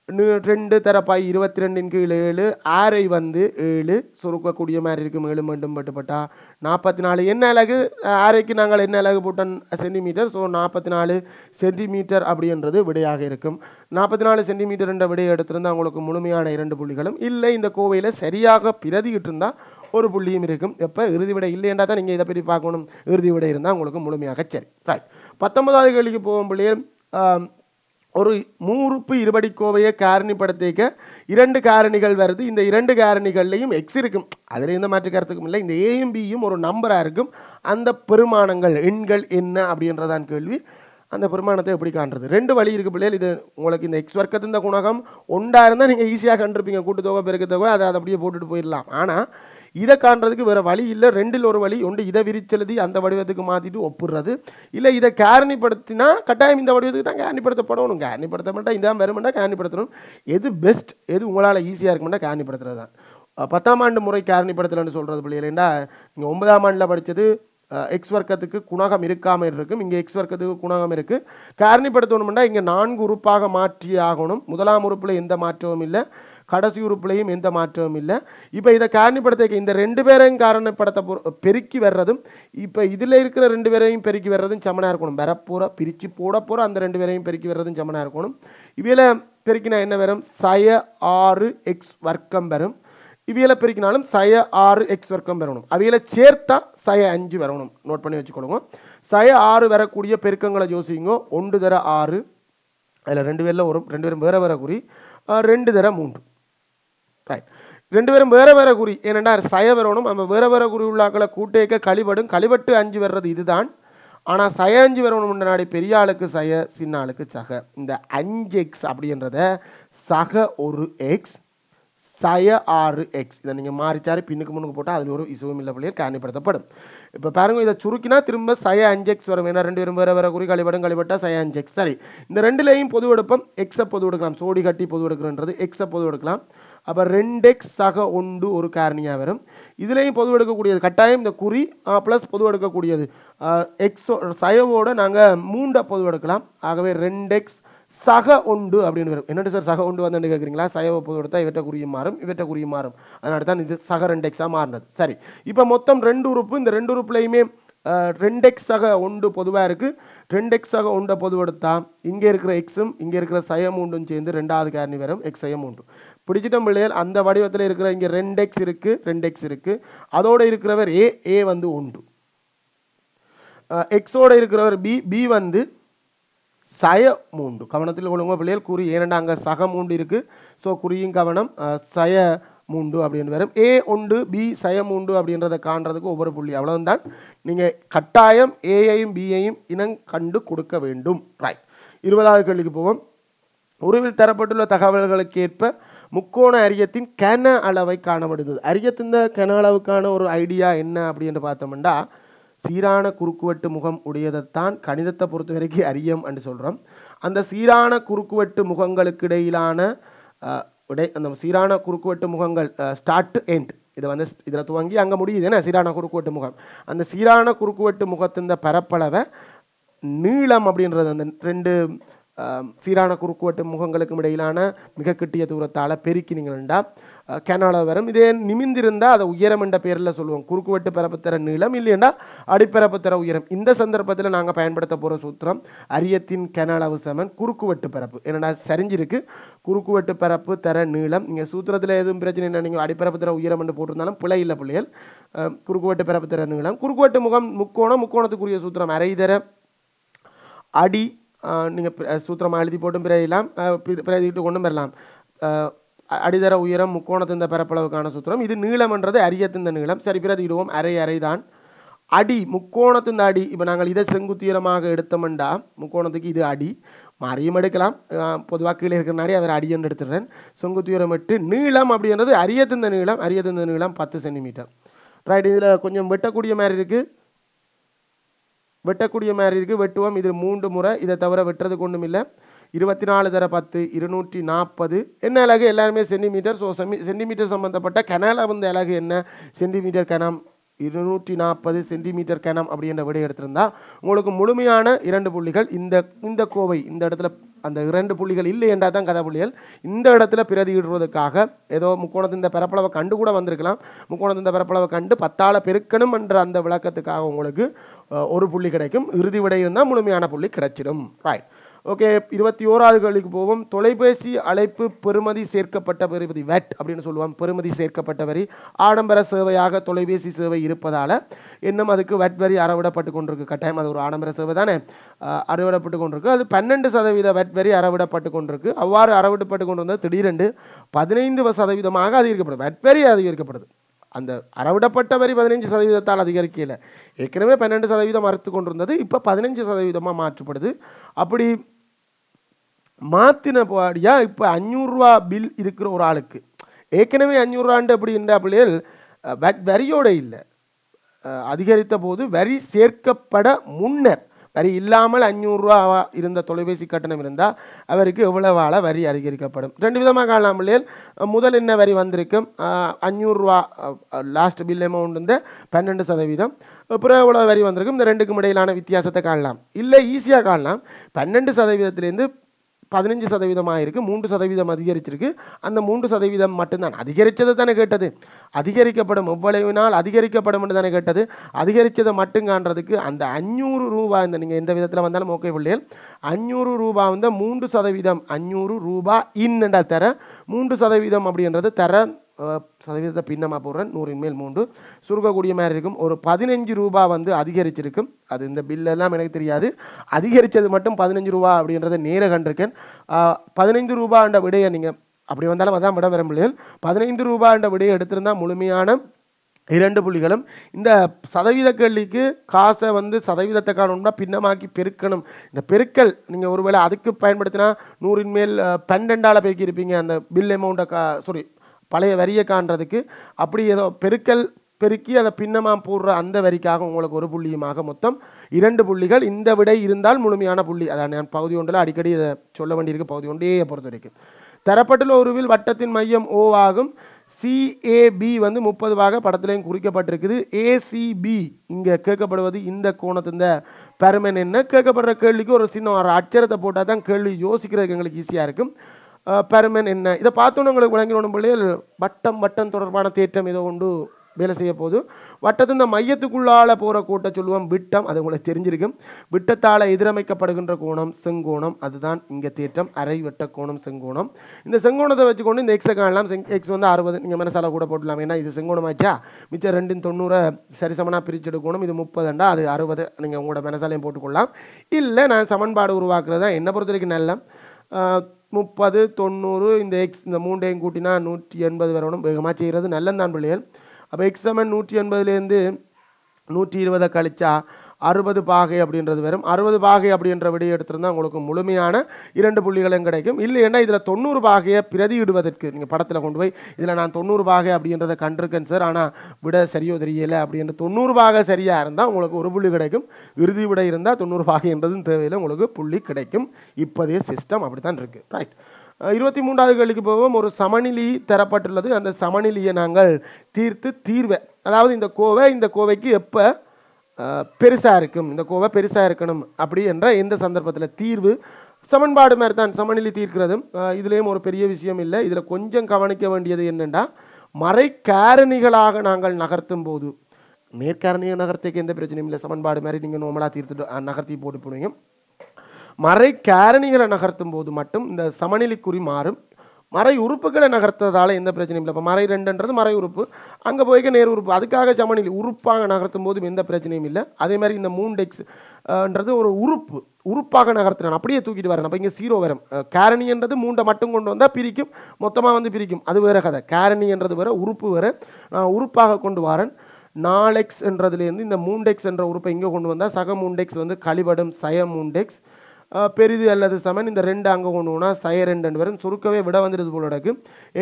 2 தரப்பாய் 22 கீழ் 7. ஆரை வந்து 7 சுருக்கக்கூடிய மாதிரி இருக்கும். 7 மட்டும் பட்டுப்பட்டா 44. என்ன அலகு? ஆரைக்கு நாங்கள் என்ன அலகு போட்டோம்? சென்டிமீட்டர். ஸோ 44 சென்டிமீட்டர் அப்படின்றது விடையாக இருக்கும். 44 சென்டிமீட்டர் என்ற விடையை எடுத்திருந்தால் உங்களுக்கு முழுமையான 2 புள்ளிகளும் இல்லை. இந்த கோவையில் சரியாக பிரதிகிட்டு இருந்தால் ஒரு புள்ளியும் இருக்கும். எப்போ இறுதி விடை இல்லைன்றா தான் நீங்கள் இதை பற்றி பார்க்கணும். இறுதி விடை இருந்தால் உங்களுக்கு முழுமையாக சரி. ரைட், 19வது கேள்விக்கு போகும் பிள்ளைகள். ஒரு மூறுப்பு இருபடி கோவையை காரணிப்படுத்திக்க 2 காரணிகள் வருது. இந்த 2 காரணிகள்லையும் எக்ஸ் இருக்கும், அதில் எந்த மாற்று கருத்துக்கும் இல்லை. இந்த ஏயும் பியும் ஒரு நம்பராக இருக்கும். அந்த பெருமானங்கள் எண்கள் என்ன அப்படின்றதான் கேள்வி. அந்த பெருமானத்தை எப்படி காண்றது? 2 வழி இருக்குது பிள்ளைகள். இது உங்களுக்கு இந்த எக்ஸ் வர்க்கத்தின் குணகம் ஒன்றா இருந்தால் நீங்கள் ஈஸியாக கண்டிருப்பீங்க. கூட்டுத்தொகை பெருக்கத்தொகை அதை அப்படியே போட்டுட்டு போயிடலாம். ஆனால் இதை காண்றதுக்கு வேறு வழி இல்லை. 2ல் ஒரு வழி. ஒன்று இதை விரிச்செழுதி அந்த வடிவத்துக்கு மாற்றிட்டு ஒப்புடுறது, இல்லை இதை காரணிப்படுத்தினா கட்டாயம் இந்த வடிவத்துக்கு தான் காரணிப்படுத்தப்படணும். காரணிப்படுத்த மாட்டா இதான் வருமெண்டா காரணிப்படுத்தணும். எது பெஸ்ட், எது உங்களால் ஈஸியாக இருக்குமெண்டா காரணிப்படுத்துறது தான். 10ஆம் ஆண்டு முறை காரணிப்படுத்தலன்னு சொல்கிறது பிள்ளைகளேண்டா, நீங்கள் 9ஆம் ஆண்டில் படித்தது எக்ஸ் வர்க்கத்துக்கு குணகம் இருக்காமல் இருக்கும். இங்கே எக்ஸ் வர்க்கத்துக்கு குணகம் இருக்குது. காரணிப்படுத்தணும்னா இங்கே 4 உறுப்பாக மாற்றி ஆகணும். முதலாம் உறுப்பில் எந்த மாற்றமும் இல்லை, கடைசி உறுப்புலையும் எந்த மாற்றமும் இல்லை. இப்போ இதை காரணிப்படுத்த இந்த 2 பேரையும் காரணிப்படுத்த பெருக்கி வர்றதும் இப்போ இதில் இருக்கிற 2 பேரையும் பெருக்கி வர்றதும் சமனாக இருக்கணும். வரப்போகிற பிரித்து போட போகிற அந்த 2 பேரையும் பெருக்கி வர்றதும் சமனாக இருக்கணும். இவையில் பெருக்கினா என்ன வரும்? சய 6x வர்க்கம் வரும். இவையில் பெருக்கினாலும் சய 6x வர்க்கம் வரணும். அவையில் சேர்த்தா சய 5 வரணும். நோட் பண்ணி வச்சுக்கொள்ளுங்க. சய 6 வரக்கூடிய பெருக்கங்களை யோசிங்க. 1 தர 6, அதில் 2 பேரில் வரும். 2 பேரும் வேற வேற குறி. 2 தர 3. ரைட், ரெண்டு பேரும் வேற வேற குறி. ஏனென்றா சய வரணும், நம்ம வேற வேற குறி உள்ளாக்களை கூட்டேக்க கழிபடும், கழிபட்டு 5 வர்றது இதுதான். ஆனால் சய 5 வரணும் முன்னாடி பெரிய ஆளுக்கு சய, சின்ன ஆளுக்கு சக. இந்த 5x அப்படின்றத சக ஒரு எக்ஸ், சய 6x, இதை நீங்கள் மாறிச்சாரு பின்னுக்கு முன்னுக்கு போட்டால் அதில் ஒரு இசுவும் இல்லை பிள்ளைகள் காரணிப்படுத்தப்படும். இப்போ பாருங்க, இதை சுருக்கினா திரும்ப சய 5x வரும். ஏன்னா ரெண்டு பேரும் வேற வேற குறி கழிபடும், கழிபட்டா சய 5x. சரி, இந்த ரெண்டுலையும் பொது எடுப்போம். எக்ஸை பொது எடுக்கலாம், சோடி கட்டி பொது எடுக்கிறன்றது எக்ஸை பொது எடுக்கலாம். அப்போ 2x சக 1 ஒரு காரணியாக வரும். இதுலேயும் பொது எடுக்கக்கூடியது கட்டாயம் இந்த குறி ப்ளஸ் பொது எடுக்கக்கூடியது எக்ஸோ சயவோட நாங்கள் 3 பொது எடுக்கலாம். ஆகவே 2x சக 1 அப்படின்னு வரும். என்னட்டு சார் சக 1 வந்து கேட்குறீங்களா? சயவை பொது எடுத்தால் இவற்றை குறியும் மாறும், இவற்றை குறியும் மாறும். அதனால தான் இது சக 2xாக மாறினது. சரி, இப்போ மொத்தம் 2 உறுப்பு. இந்த 2 உறுப்புலையுமே 2x சக 1 பொதுவாக இருக்குது. 2x சக 1 பொது எடுத்தா இங்கே இருக்கிற எக்ஸும் இங்கே இருக்கிற சய 3ம் சேர்ந்து 2வது காரணி வரும், எக்ஸ் சய 3. பிடிச்சிட்டம் பிள்ளைகள், அந்த வடிவத்தில் இருக்கிற இங்கே 2x இருக்குது, 2x இருக்குது. அதோடு இருக்கிறவர் ஏ வந்து 1. எக்ஸோட இருக்கிறவர் பி வந்து சய 3. கவனத்தில் கொள்ளுங்க பிள்ளைகள், குறி ஏனெண்டா அங்கே சக 3 இருக்குது. ஸோ குறியும் கவனம், சய 3 அப்படின்னு வரும். ஏ 1 பி சய 3 அப்படின்றத காண்றதுக்கு ஒவ்வொரு புள்ளி அவ்வளவுதான். நீங்கள் கட்டாயம் ஏயையும் பியையும் இனம் கண்டு கொடுக்க வேண்டும். ரைட், 20வது கேள்விக்கு போவோம். உருவில் தரப்பட்டுள்ள தகவல்களுக்கு ஏற்ப முக்கோண அரியத்தின் கன அளவை காணப்படுகிறது. அரியத்தின் கன அளவுக்கான ஒரு ஐடியா என்ன அப்படின்னு பார்த்தோம்னா, சீரான குறுக்குவெட்டு முகம் உடையதைத்தான் கணிதத்தை பொறுத்த வரைக்கும் அரியம் என்று சொல்கிறோம். அந்த சீரான குறுக்குவெட்டு முகங்களுக்கு இடையிலான அந்த சீரான குறுக்குவெட்டு முகங்கள் ஸ்டார்ட் எண்ட், இதை வந்து இதில் துவங்கி அங்கே முடியுது என்ன சீரான குறுக்குவெட்டு முகம். அந்த சீரான குறுக்குவெட்டு முகத்தின் பரப்பளவை நீளம் அப்படின்றது அந்த 2 சீரான குறுக்குவெட்டு முகங்களுக்கும் இடையிலான மிக கிட்டிய தூரத்தால் பெருக்கினீங்கன்னா கன வரும். இதே நிமிந்திருந்தால் அதை உயரம் என்ற பேரில் சொல்லுவோம். குறுக்குவெட்டு பரப்புத்தர நீளம், இல்லைன்னா அடிப்பரப்புத்தர உயரம். இந்த சந்தர்ப்பத்தில் நாங்கள் பயன்படுத்த போகிற சூத்திரம் அரியத்தின் கன அளவு சமன் குறுக்குவெட்டு பரப்பு. என்னடா சரிஞ்சிருக்கு, குறுக்குவெட்டு பரப்பு தர நீளம். நீங்கள் சூத்திரத்தில் எதுவும் பிரச்சனை இல்லை, நீங்கள் அடிப்பரப்பு தர உயரம் என்று போட்டிருந்தாலும் பிழை இல்லை பிள்ளைகள். குறுக்குவெட்டு பரப்பு தர நீளம், குறுக்குவெட்டு முகம் முக்கோணம், முக்கோணத்துக்குரிய சூத்திரம் அரைதர அடி. நீங்கள் சூத்திரமாக எழுதி போட்டும் பிறகு பிரதிட்டு கொண்டும் பெறலாம். அடிதர உயரம் முக்கோணத்தின் பரப்பளவுக்கான சூத்திரம். இது நீளம்ன்றது அரியத்தின் நீளம். சரி, பிரதிடுவோம். அரை தான் அடி முக்கோணத்தின் அடி. இப்போ நாங்கள் இதை செங்குத்தீரமாக எடுத்தோம்டா முக்கோணத்துக்கு இது அடி, மாறியும் எடுக்கலாம். பொதுவாக கீழே இருக்கிறனாடி அவர் அடின்னு எடுத்துடுறேன். செங்குத்தீரம் எட்டு, நீளம் அப்படின்றது அரியத்தின் நீளம். அரியத்தின் நீளம் 10 சென்டிமீட்டர். ரைட், இதில் கொஞ்சம் வெட்டக்கூடிய மாதிரி இருக்குது, வெட்டுவோம். இது 3 முறை, இதை தவிர வெட்டுறதுக்கு ஒன்றும் இல்லை. 24 தர 10 240. என்ன அலகு? எல்லாருமே சென்டிமீட்டர். ஸோ சென்டிமீட்டர் சம்பந்தப்பட்ட கனல வந்து அலகு என்ன? சென்டிமீட்டர் கனம். 240 சென்டிமீட்டர் கனம் அப்படின்ற விடை எடுத்திருந்தா உங்களுக்கு முழுமையான 2 புள்ளிகள். இந்த கோவை இந்த இடத்துல அந்த 2 புள்ளிகள் இல்லை என்றால் தான் கதை புள்ளிகள். இந்த இடத்துல பிரதியிடுவதற்காக ஏதோ முக்கோணத்தின் பரப்பளவை கண்டு கூட வந்திருக்கலாம். முக்கோணத்தின் பரப்பளவை கண்டு 10ஆல் பெருக்கணும் என்ற அந்த விளக்கத்துக்காக உங்களுக்கு 1 புள்ளி கிடைக்கும். இறுதி விடை இருந்தால் முழுமையான புள்ளி கிடைச்சிடும். Right, okay. 21வது கேள்விக்கு போவோம். தொலைபேசி அழைப்பு பெறுமதி சேர்க்கப்பட்ட பெறுமதி வெட் அப்படின்னு சொல்லுவாங்க. பெறுமதி சேர்க்கப்பட்ட வரி ஆடம்பர சேவையாக தொலைபேசி சேவை இருப்பதால் இன்னும் அதுக்கு வெட் வரி அறவிடப்பட்டு கொண்டிருக்கு. கட்டாயம் அது ஒரு ஆடம்பர சேவை தானே, அறவிடப்பட்டு கொண்டிருக்கு. அது 12% வெட் வரி அறவிடப்பட்டு கொண்டிருக்கு. அவ்வாறு அறவிடப்பட்டு கொண்டு வந்தால் திடீரென்று 15% அதிகரிக்கப்படுது. வெட் வரி அதிகரிக்கப்படுது. அந்த அறவிடப்பட்ட வரி 15% அதிகரிக்கல. ஏற்கனவே 12% மறுத்து கொண்டிருந்தது, இப்போ 15% மாற்றப்படுது. அப்படி மாற்றினபடியா இப்போ 500 ரூபா பில் இருக்கிற ஒரு ஆளுக்கு ஏற்கனவே 500 ரூபாண்டு அப்படின்ற பிள்ளைகள் வரியோட இல்லை, அதிகரித்த போது வரி சேர்க்கப்பட முன்னர் வரி இல்லாமல் 500 ரூபா இருந்த தொலைபேசி கட்டணம் இருந்தால் அவருக்கு எவ்வளவு வரி அதிகரிக்கப்படும். 2 விதமாக காணலாம் பிள்ளைகள். முதல் என்ன வரி வந்திருக்கும்? 500 ரூபா லாஸ்ட் பில் அமௌண்ட் வந்து 12%. அப்புறம் எவ்வளோ வரி வந்திருக்கும்? இந்த ரெண்டுக்கும் இடையிலான வித்தியாசத்தை காணலாம். இல்லை ஈஸியாக காணலாம். 12%லேருந்து 15% ஆயிருக்கு, 3% அதிகரிச்சிருக்கு. அந்த 3% மட்டும்தான் அதிகரித்தது தானே கேட்டது. அதிகரிக்கப்படும் எவ்வளவு நாள் அதிகரிக்கப்படும் என்று தானே கேட்டது. அதிகரித்ததை மட்டும் காண்றதுக்கு அந்த 500 ரூபா, இந்த நீங்கள் எந்த விதத்தில் வந்தாலும் ஓகே பிள்ளைகள், 500 ரூபா வந்து 3%. 500 ரூபா இன்னெண்டா தர 3% அப்படின்றது தர சதவீதத்தை பின்னமாக போடுறேன். 100 மேல் 3 சுருக்கக்கூடிய மாதிரி இருக்கும். ஒரு 15 ரூபா வந்து அதிகரிச்சிருக்கும். அது இந்த பில்லெல்லாம் எனக்கு தெரியாது. அதிகரித்தது மட்டும் 15 ரூபா அப்படின்றத நேர கண்டிருக்கேன். 15 ரூபான்ற விடையை நீங்கள் அப்படி வந்தாலும் அதான் விட வரும் பிள்ளைகள். 15 ரூபாய் என்ற விடையை எடுத்திருந்தால் முழுமையான 2 புள்ளிகளும். இந்த சதவீத கேள்விக்கு காசை வந்து சதவீதத்தை காணணும்னா பின்னமாக்கி பெருக்கணும். இந்த பெருக்கல் நீங்கள் ஒருவேளை அதுக்கு பயன்படுத்தினா 100 மேல் 12ஆல் பெருக்கி இருப்பீங்க அந்த பில் அமௌண்ட்டை பழைய வரியை காண்றதுக்கு. அப்படி ஏதோ பெருக்கல் பெருக்கி அதை பின்னமாக போடுற அந்த வரிக்காக உங்களுக்கு 1 புள்ளியுமாக மொத்தம் 2 புள்ளிகள். இந்த விடை இருந்தால் முழுமையான புள்ளி. அதான் நான் பகுதி ஒன்றில் அடிக்கடி இதை சொல்ல வேண்டியிருக்கு. பகுதி ஒன்றையே பொறுத்த வரைக்கும் தரப்பட்டுள்ள ஒருவில் வட்டத்தின் மையம் O ஆகும். CAB வந்து 30 படத்திலையும் குறிக்கப்பட்டிருக்குது. ACB இங்கே கேட்கப்படுவது இந்த கோணத்தின் பெருமன் என்ன. கேட்கப்படுற கேள்விக்கு ஒரு சின்ன ஒரு அச்சரத்தை போட்டால் தான் கேள்வி யோசிக்கிறதுக்கு எங்களுக்கு ஈஸியாக இருக்கும். பெருமன் என்ன இதை பார்த்தோன்னு உங்களுக்கு விளங்கினோம் பிள்ளைகள். வட்டம் தொடர்பான தேற்றம் ஏதோ ஒன்று வேலை செய்ய போது வட்டத்தின் மையத்துக்குள்ளால போகிற கோட்டை சொல்லுவோம் விட்டம். அது உங்களுக்கு தெரிஞ்சிருக்கும். விட்டத்தால் எதிரமைக்கப்படுகின்ற கோணம் செங்கோணம். அதுதான் இங்கே தேற்றம். அரை வட்ட கோணம் செங்கோணம். இந்த செங்கோணத்தை வச்சுக்கொண்டு இந்த எக்ஸை காணலாம். எக்ஸ் வந்து 60 நீங்கள் மனசால கூட போட்டுலாம். ஏன்னா இது செங்கோணம் ஆச்சா. மிச்சம் 2 90 சரிசமனாக பிரிச்சு எடுக்கணும். இது 30 அது 60 நீங்கள் உங்களோட மனசாலையும் போட்டுக்கொள்ளலாம். இல்லை நான் சமன்பாடு உருவாக்குறது தான் என்னை பொறுத்த வரைக்கும் நல்ல 30 90 இந்த எக்ஸ் இந்த 3ஐயும் கூட்டினா 180 வரணும். வேகமாக செய்கிறது நல்லந்தான் பிள்ளைகள். அப்போ எக்ஸ் சமன் 180லேருந்து 120 கழிச்சா 60 பாகை அப்படின்றது வரும். 60 பாகை அப்படின்ற விடையை எடுத்திருந்தால் உங்களுக்கு முழுமையான 2 புள்ளிகளும் கிடைக்கும். இல்லைன்னா இதில் 90 பாகையை பிரதியிடுவதற்கு நீங்கள் படத்தில் கொண்டு போய் இதில் நான் 90 பாகை அப்படின்றத கண்டிருக்கேன் சார், ஆனால் விட சரியோ தெரியலை அப்படின்ற 90 பாகை சரியாக இருந்தால் உங்களுக்கு 1 புள்ளி கிடைக்கும். இறுதி விடை இருந்தால் 90 பாகை என்றதும் தேவையில்லை, உங்களுக்கு புள்ளி கிடைக்கும். இப்போதைய சிஸ்டம் அப்படி தான் இருக்குது. ரைட். 23வது கேள்விக்கு போவோம். ஒரு சமநிலி தரப்பட்டுள்ளது. அந்த சமநிலியை நாங்கள் தீர்வை அதாவது இந்த கோவைக்கு எப்போ பெருசாக இருக்கும், இந்த கோவை பெருசாக இருக்கணும் அப்படி என்ற எந்த சந்தர்ப்பத்தில் தீர்வு சமன்பாடு மாதிரி தான் சமநிலை தீர்க்கிறதும். இதுலேயும் ஒரு பெரிய விஷயம் இல்லை. இதில் கொஞ்சம் கவனிக்க வேண்டியது என்னென்னா மறைக்காரணிகளாக நாங்கள் நகர்த்தும் போது நேர்காரணியை நகர்த்திக்கு எந்த பிரச்சனையும் இல்லை. சமன்பாடு மாதிரி நீங்கள் நோமலாக தீர்த்துட்டு நகர்த்தி போட்டு போடுவீங்க. மறை காரணிகளை நகர்த்தும் போது மட்டும் இந்த சமநிலைக்குறி மாறும். மறை உறுப்புகளை நகர்த்ததால எந்த பிரச்சனையும் இல்லை. இப்போ மறை 2ன்றது மறை உறுப்பு, அங்கே போய்க்க நேர் உறுப்பு, அதுக்காக சமநிலை உறுப்பாக நகர்த்தும் போதும் எந்த பிரச்சனையும் இல்லை. அதே மாதிரி இந்த 3x ஒரு உறுப்பாக நகர்த்தினான் அப்படியே தூக்கிட்டு வரேன். அப்போ இங்கே 0 வரும். காரணின்றது 3 மட்டும் கொண்டு வந்தால் பிரிக்கும், மொத்தமாக வந்து பிரிக்கும். அது வேற கதை. காரணின்றது வேற, உறுப்பு வேற. நான் உறுப்பாக கொண்டு வரேன். 4x என்றதுலேருந்து இந்த 3x என்ற உறுப்பை இங்கே கொண்டு வந்தால் சக 3x வந்து கழிவடும் சய 3x பெரிது அல்லது சமன். இந்த 2 அங்கே கொண்டு போனால் சய 2 வரும். சுருக்கவே விட வந்துடுது போல இருக்கு.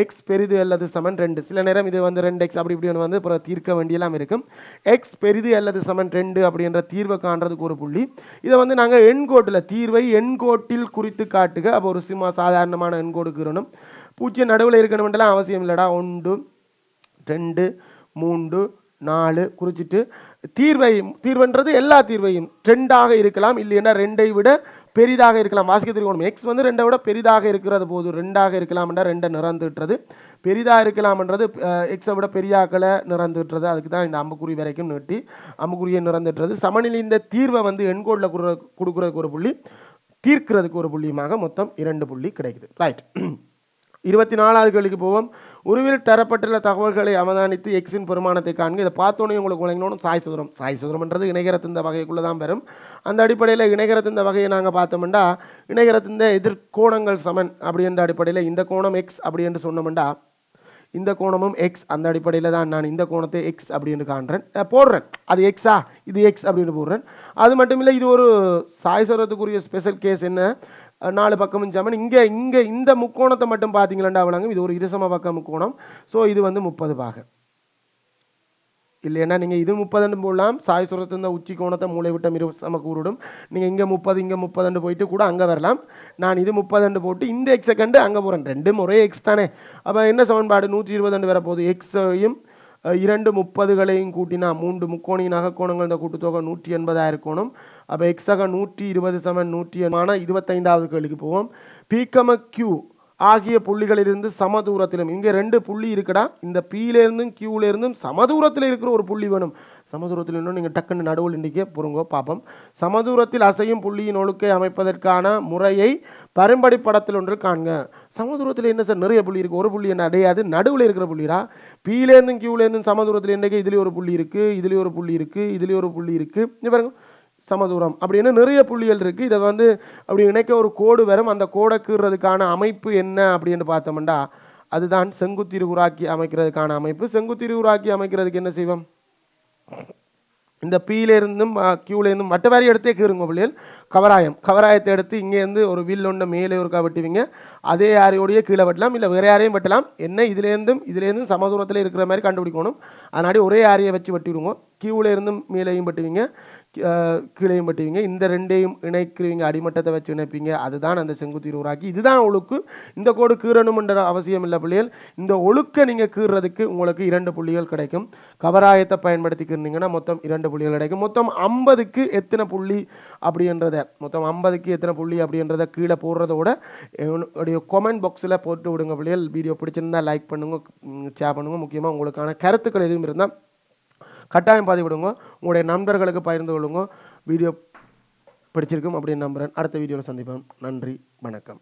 எக்ஸ் பெரிது அல்லது சமன் 2. சில நேரம் இது வந்து 2x அப்படி இப்படி வந்து அப்புறம் தீர்க்க வேண்டியெல்லாம் இருக்கும். எக்ஸ் பெரிது அல்லது சமன் 2 அப்படின்ற தீர்வை காண்றதுக்கு ஒரு புள்ளி. இதை வந்து நாங்கள் எண்கோட்டில் தீர்வை எண்கோட்டில் குறித்து காட்டுக. அப்போ ஒரு சும்மா சாதாரணமான எண்கோடுக்கு இருக்கணும். 0 நடுவில் இருக்கணும்ன்றலாம் அவசியம் இல்லைடா. 1 2 3 4 குறிச்சிட்டு தீர்வுன்றது எல்லா தீர்வையும் 2ஆக இருக்கலாம், இல்லைன்னா 2ஐ விட பெரிதாக இருக்கலாம். வாசிக்க தெரியும். எக்ஸ் வந்து 2ஐ விட பெரிதாக இருக்கிறது போது 2ஆக இருக்கலாம்ன்றா 2 நிறந்துட்டுறது. பெரிதாக இருக்கலாம்ன்றது எக்ஸை விட பெரியாக்களை நிறந்துட்டுறது. அதுக்கு தான் இந்த அம்புக்குறி வரைக்கும் நீட்டி அம்புக்குறியை நிறந்துட்டுறது. சமநிலை இந்த தீர்வை வந்து எண்கோடில் கொடுக்குறதுக்கு ஒரு புள்ளி, தீர்க்கிறதுக்கு ஒரு புள்ளியுமாக மொத்தம் 2 புள்ளி கிடைக்குது. ரைட். 24வது கேள்விக்கு போவோம். உருவில் தரப்பட்டுள்ள தகவல்களை அவதானித்து எக்ஸின் பெருமானத்தை காண்க. இதை பார்த்தோன்னே உங்களுக்கு விளங்கினோம். சாய் சுதரம்ன்றது இணைகரத்தின் வகைக்குள்ளே தான் பெறும். அந்த அடிப்படையில் இணைகரத்தின் வகையை நாங்கள் பார்த்தோம்னா இணைகரத்தின் எதிர்கோணங்கள் சமன் அப்படின்ற அடிப்படையில் இந்த கோணம் எக்ஸ் அப்படி என்று சொன்னோம்னா இந்த கோணமும் எக்ஸ். அந்த அடிப்படையில் தான் நான் இந்த கோணத்தை எக்ஸ் அப்படின்னு காண்றேன் போடுறேன். அது எக்ஸா இது எக்ஸ் அப்படின்னு போடுறேன். அது மட்டும் இல்லை, இது ஒரு சாய் சுதரத்துக்குரிய ஸ்பெஷல் கேஸ். என்ன 4 பக்கமும் சமன். இங்கே இந்த முக்கோணத்தை மட்டும் பார்த்தீங்களா விளங்கும். இது ஒரு இருசம பக்க முக்கோணம். ஸோ இது வந்து 30 பாகை. இல்லைன்னா நீங்கள் இது 30 போடலாம். சாய் சுரத்து இந்த உச்சி கோணத்தை மூளை விட்டம் இருசம கூறிடும். நீங்கள் இங்கே 30 போயிட்டு கூட அங்கே வரலாம். நான் இது 30 போட்டு இந்த எக்ஸை கண்டு அங்கே போகிறேன். 2 முறை எக்ஸ் தானே. அப்போ என்ன சமன்பாடு 120 வரப்போகுது. எக்ஸையும் 2 30களையும் கூட்டினா 3 முக்கோணியின் அகக்கோணங்கள் இந்த கூட்டுத்தொகை 180 கோணம். அப்போ எக்ஸாக 120 சமன் 180. 25வது கேள்விக்கு போவோம். பீக்கம கியூ ஆகிய புள்ளிகளிலிருந்து சமதூரத்திலும் இங்கே 2 புள்ளி இருக்குடா. இந்த பீலேருந்தும் கியூலேருந்தும் சமதூரத்தில் இருக்கிற ஒரு புள்ளி வேணும். சமதூரத்தில் இன்னும் நீங்கள் டக்குன்னு நடுவில் இன்றைக்கே பொறுங்கோ பார்ப்போம். சமதூரத்தில் அசையும் புள்ளியின் ஒழுக்கை அமைப்பதற்கான முறையை பரும்படி படத்தில் ஒன்று காண்க. சமதூரத்தில் என்ன சார் நிறைய புள்ளி இருக்குது, ஒரு புள்ளி என்ன அடையாது, நடுவில் இருக்கிற புள்ளிடா. பீலேருந்தும் கியூலேருந்தும் சமதூரத்தில் என்னைக்கு இதுலேயும் ஒரு புள்ளி இருக்குது, இதுலேயும் ஒரு புள்ளி இருக்குது, இதுலேயும் ஒரு புள்ளி இருக்குது. இது பாருங்க சமதூரம் அப்படின்னு நிறைய புள்ளிகள் இருக்குது. இதை வந்து அப்படி இணைக்க ஒரு கோடு வரும். அந்த கோடை கீறுறதுக்கான அமைப்பு என்ன அப்படின்னு பார்த்தோம்னா அதுதான் செங்குத்திரு உராக்கி அமைக்கிறதுக்கான அமைப்பு. செங்குத்திரு உராக்கி அமைக்கிறதுக்கு என்ன செய்வோம்? இந்த பீலேருந்தும் கியூலேருந்தும் மற்ற வேறையை எடுத்தே கீறுங்க பிள்ளைகள். கவராயத்தை எடுத்து இங்கேருந்து ஒரு வில் ஒன்று மேலே ஒருக்கா வெட்டுவீங்க. அதே யாரையோடையே கீழே வெட்டலாம், இல்லை வேறு யாரையும் வெட்டலாம். என்ன இதுலேருந்தும் சமதூரத்தில் இருக்கிற மாதிரி கண்டுபிடிக்கணும். அதனாடி ஒரே யாரையை வச்சு வெட்டிவிடுங்க. கியூலேருந்தும் மேலேயும் வெட்டுவீங்க, கீழையும் வெட்டுவீங்க. இந்த ரெண்டையும் இணைக்கிறீங்க, அடிமட்டத்தை வச்சு இணைப்பீங்க. அதுதான் அந்த செங்குத்திரு உராக்கி. இதுதான் ஒழுக்கு. இந்த கோடு கீறணும்ன்ற அவசியம் இல்லை பிள்ளைகள். இந்த ஒழுக்க நீங்கள் கீறுறதுக்கு உங்களுக்கு 2 புள்ளிகள் கிடைக்கும். கவராயத்தை பயன்படுத்தி கீறினீங்கன்னா மொத்தம் 2 புள்ளிகள் கிடைக்கும். மொத்தம் 50க்கு எத்தனை புள்ளி அப்படின்றத கீழே போடுறதோட என்னுடைய கமெண்ட் பாக்ஸில் போட்டு விடுங்க பிள்ளைகள். வீடியோ பிடிச்சிருந்தா லைக் பண்ணுங்க, ஷேர் பண்ணுங்க. முக்கியமாக உங்களுக்கான கருத்துக்கள் எதுவும் இருந்தால் கட்டாயம் பதிவிடுங்க. உங்களுடைய நண்பர்களுக்கு பகிர்ந்து கொள்ளுங்க. வீடியோ பிடிச்சிருக்கும் அப்படின்னு நம்புகிறேன். அடுத்த வீடியோவில் சந்திப்போம். நன்றி, வணக்கம்.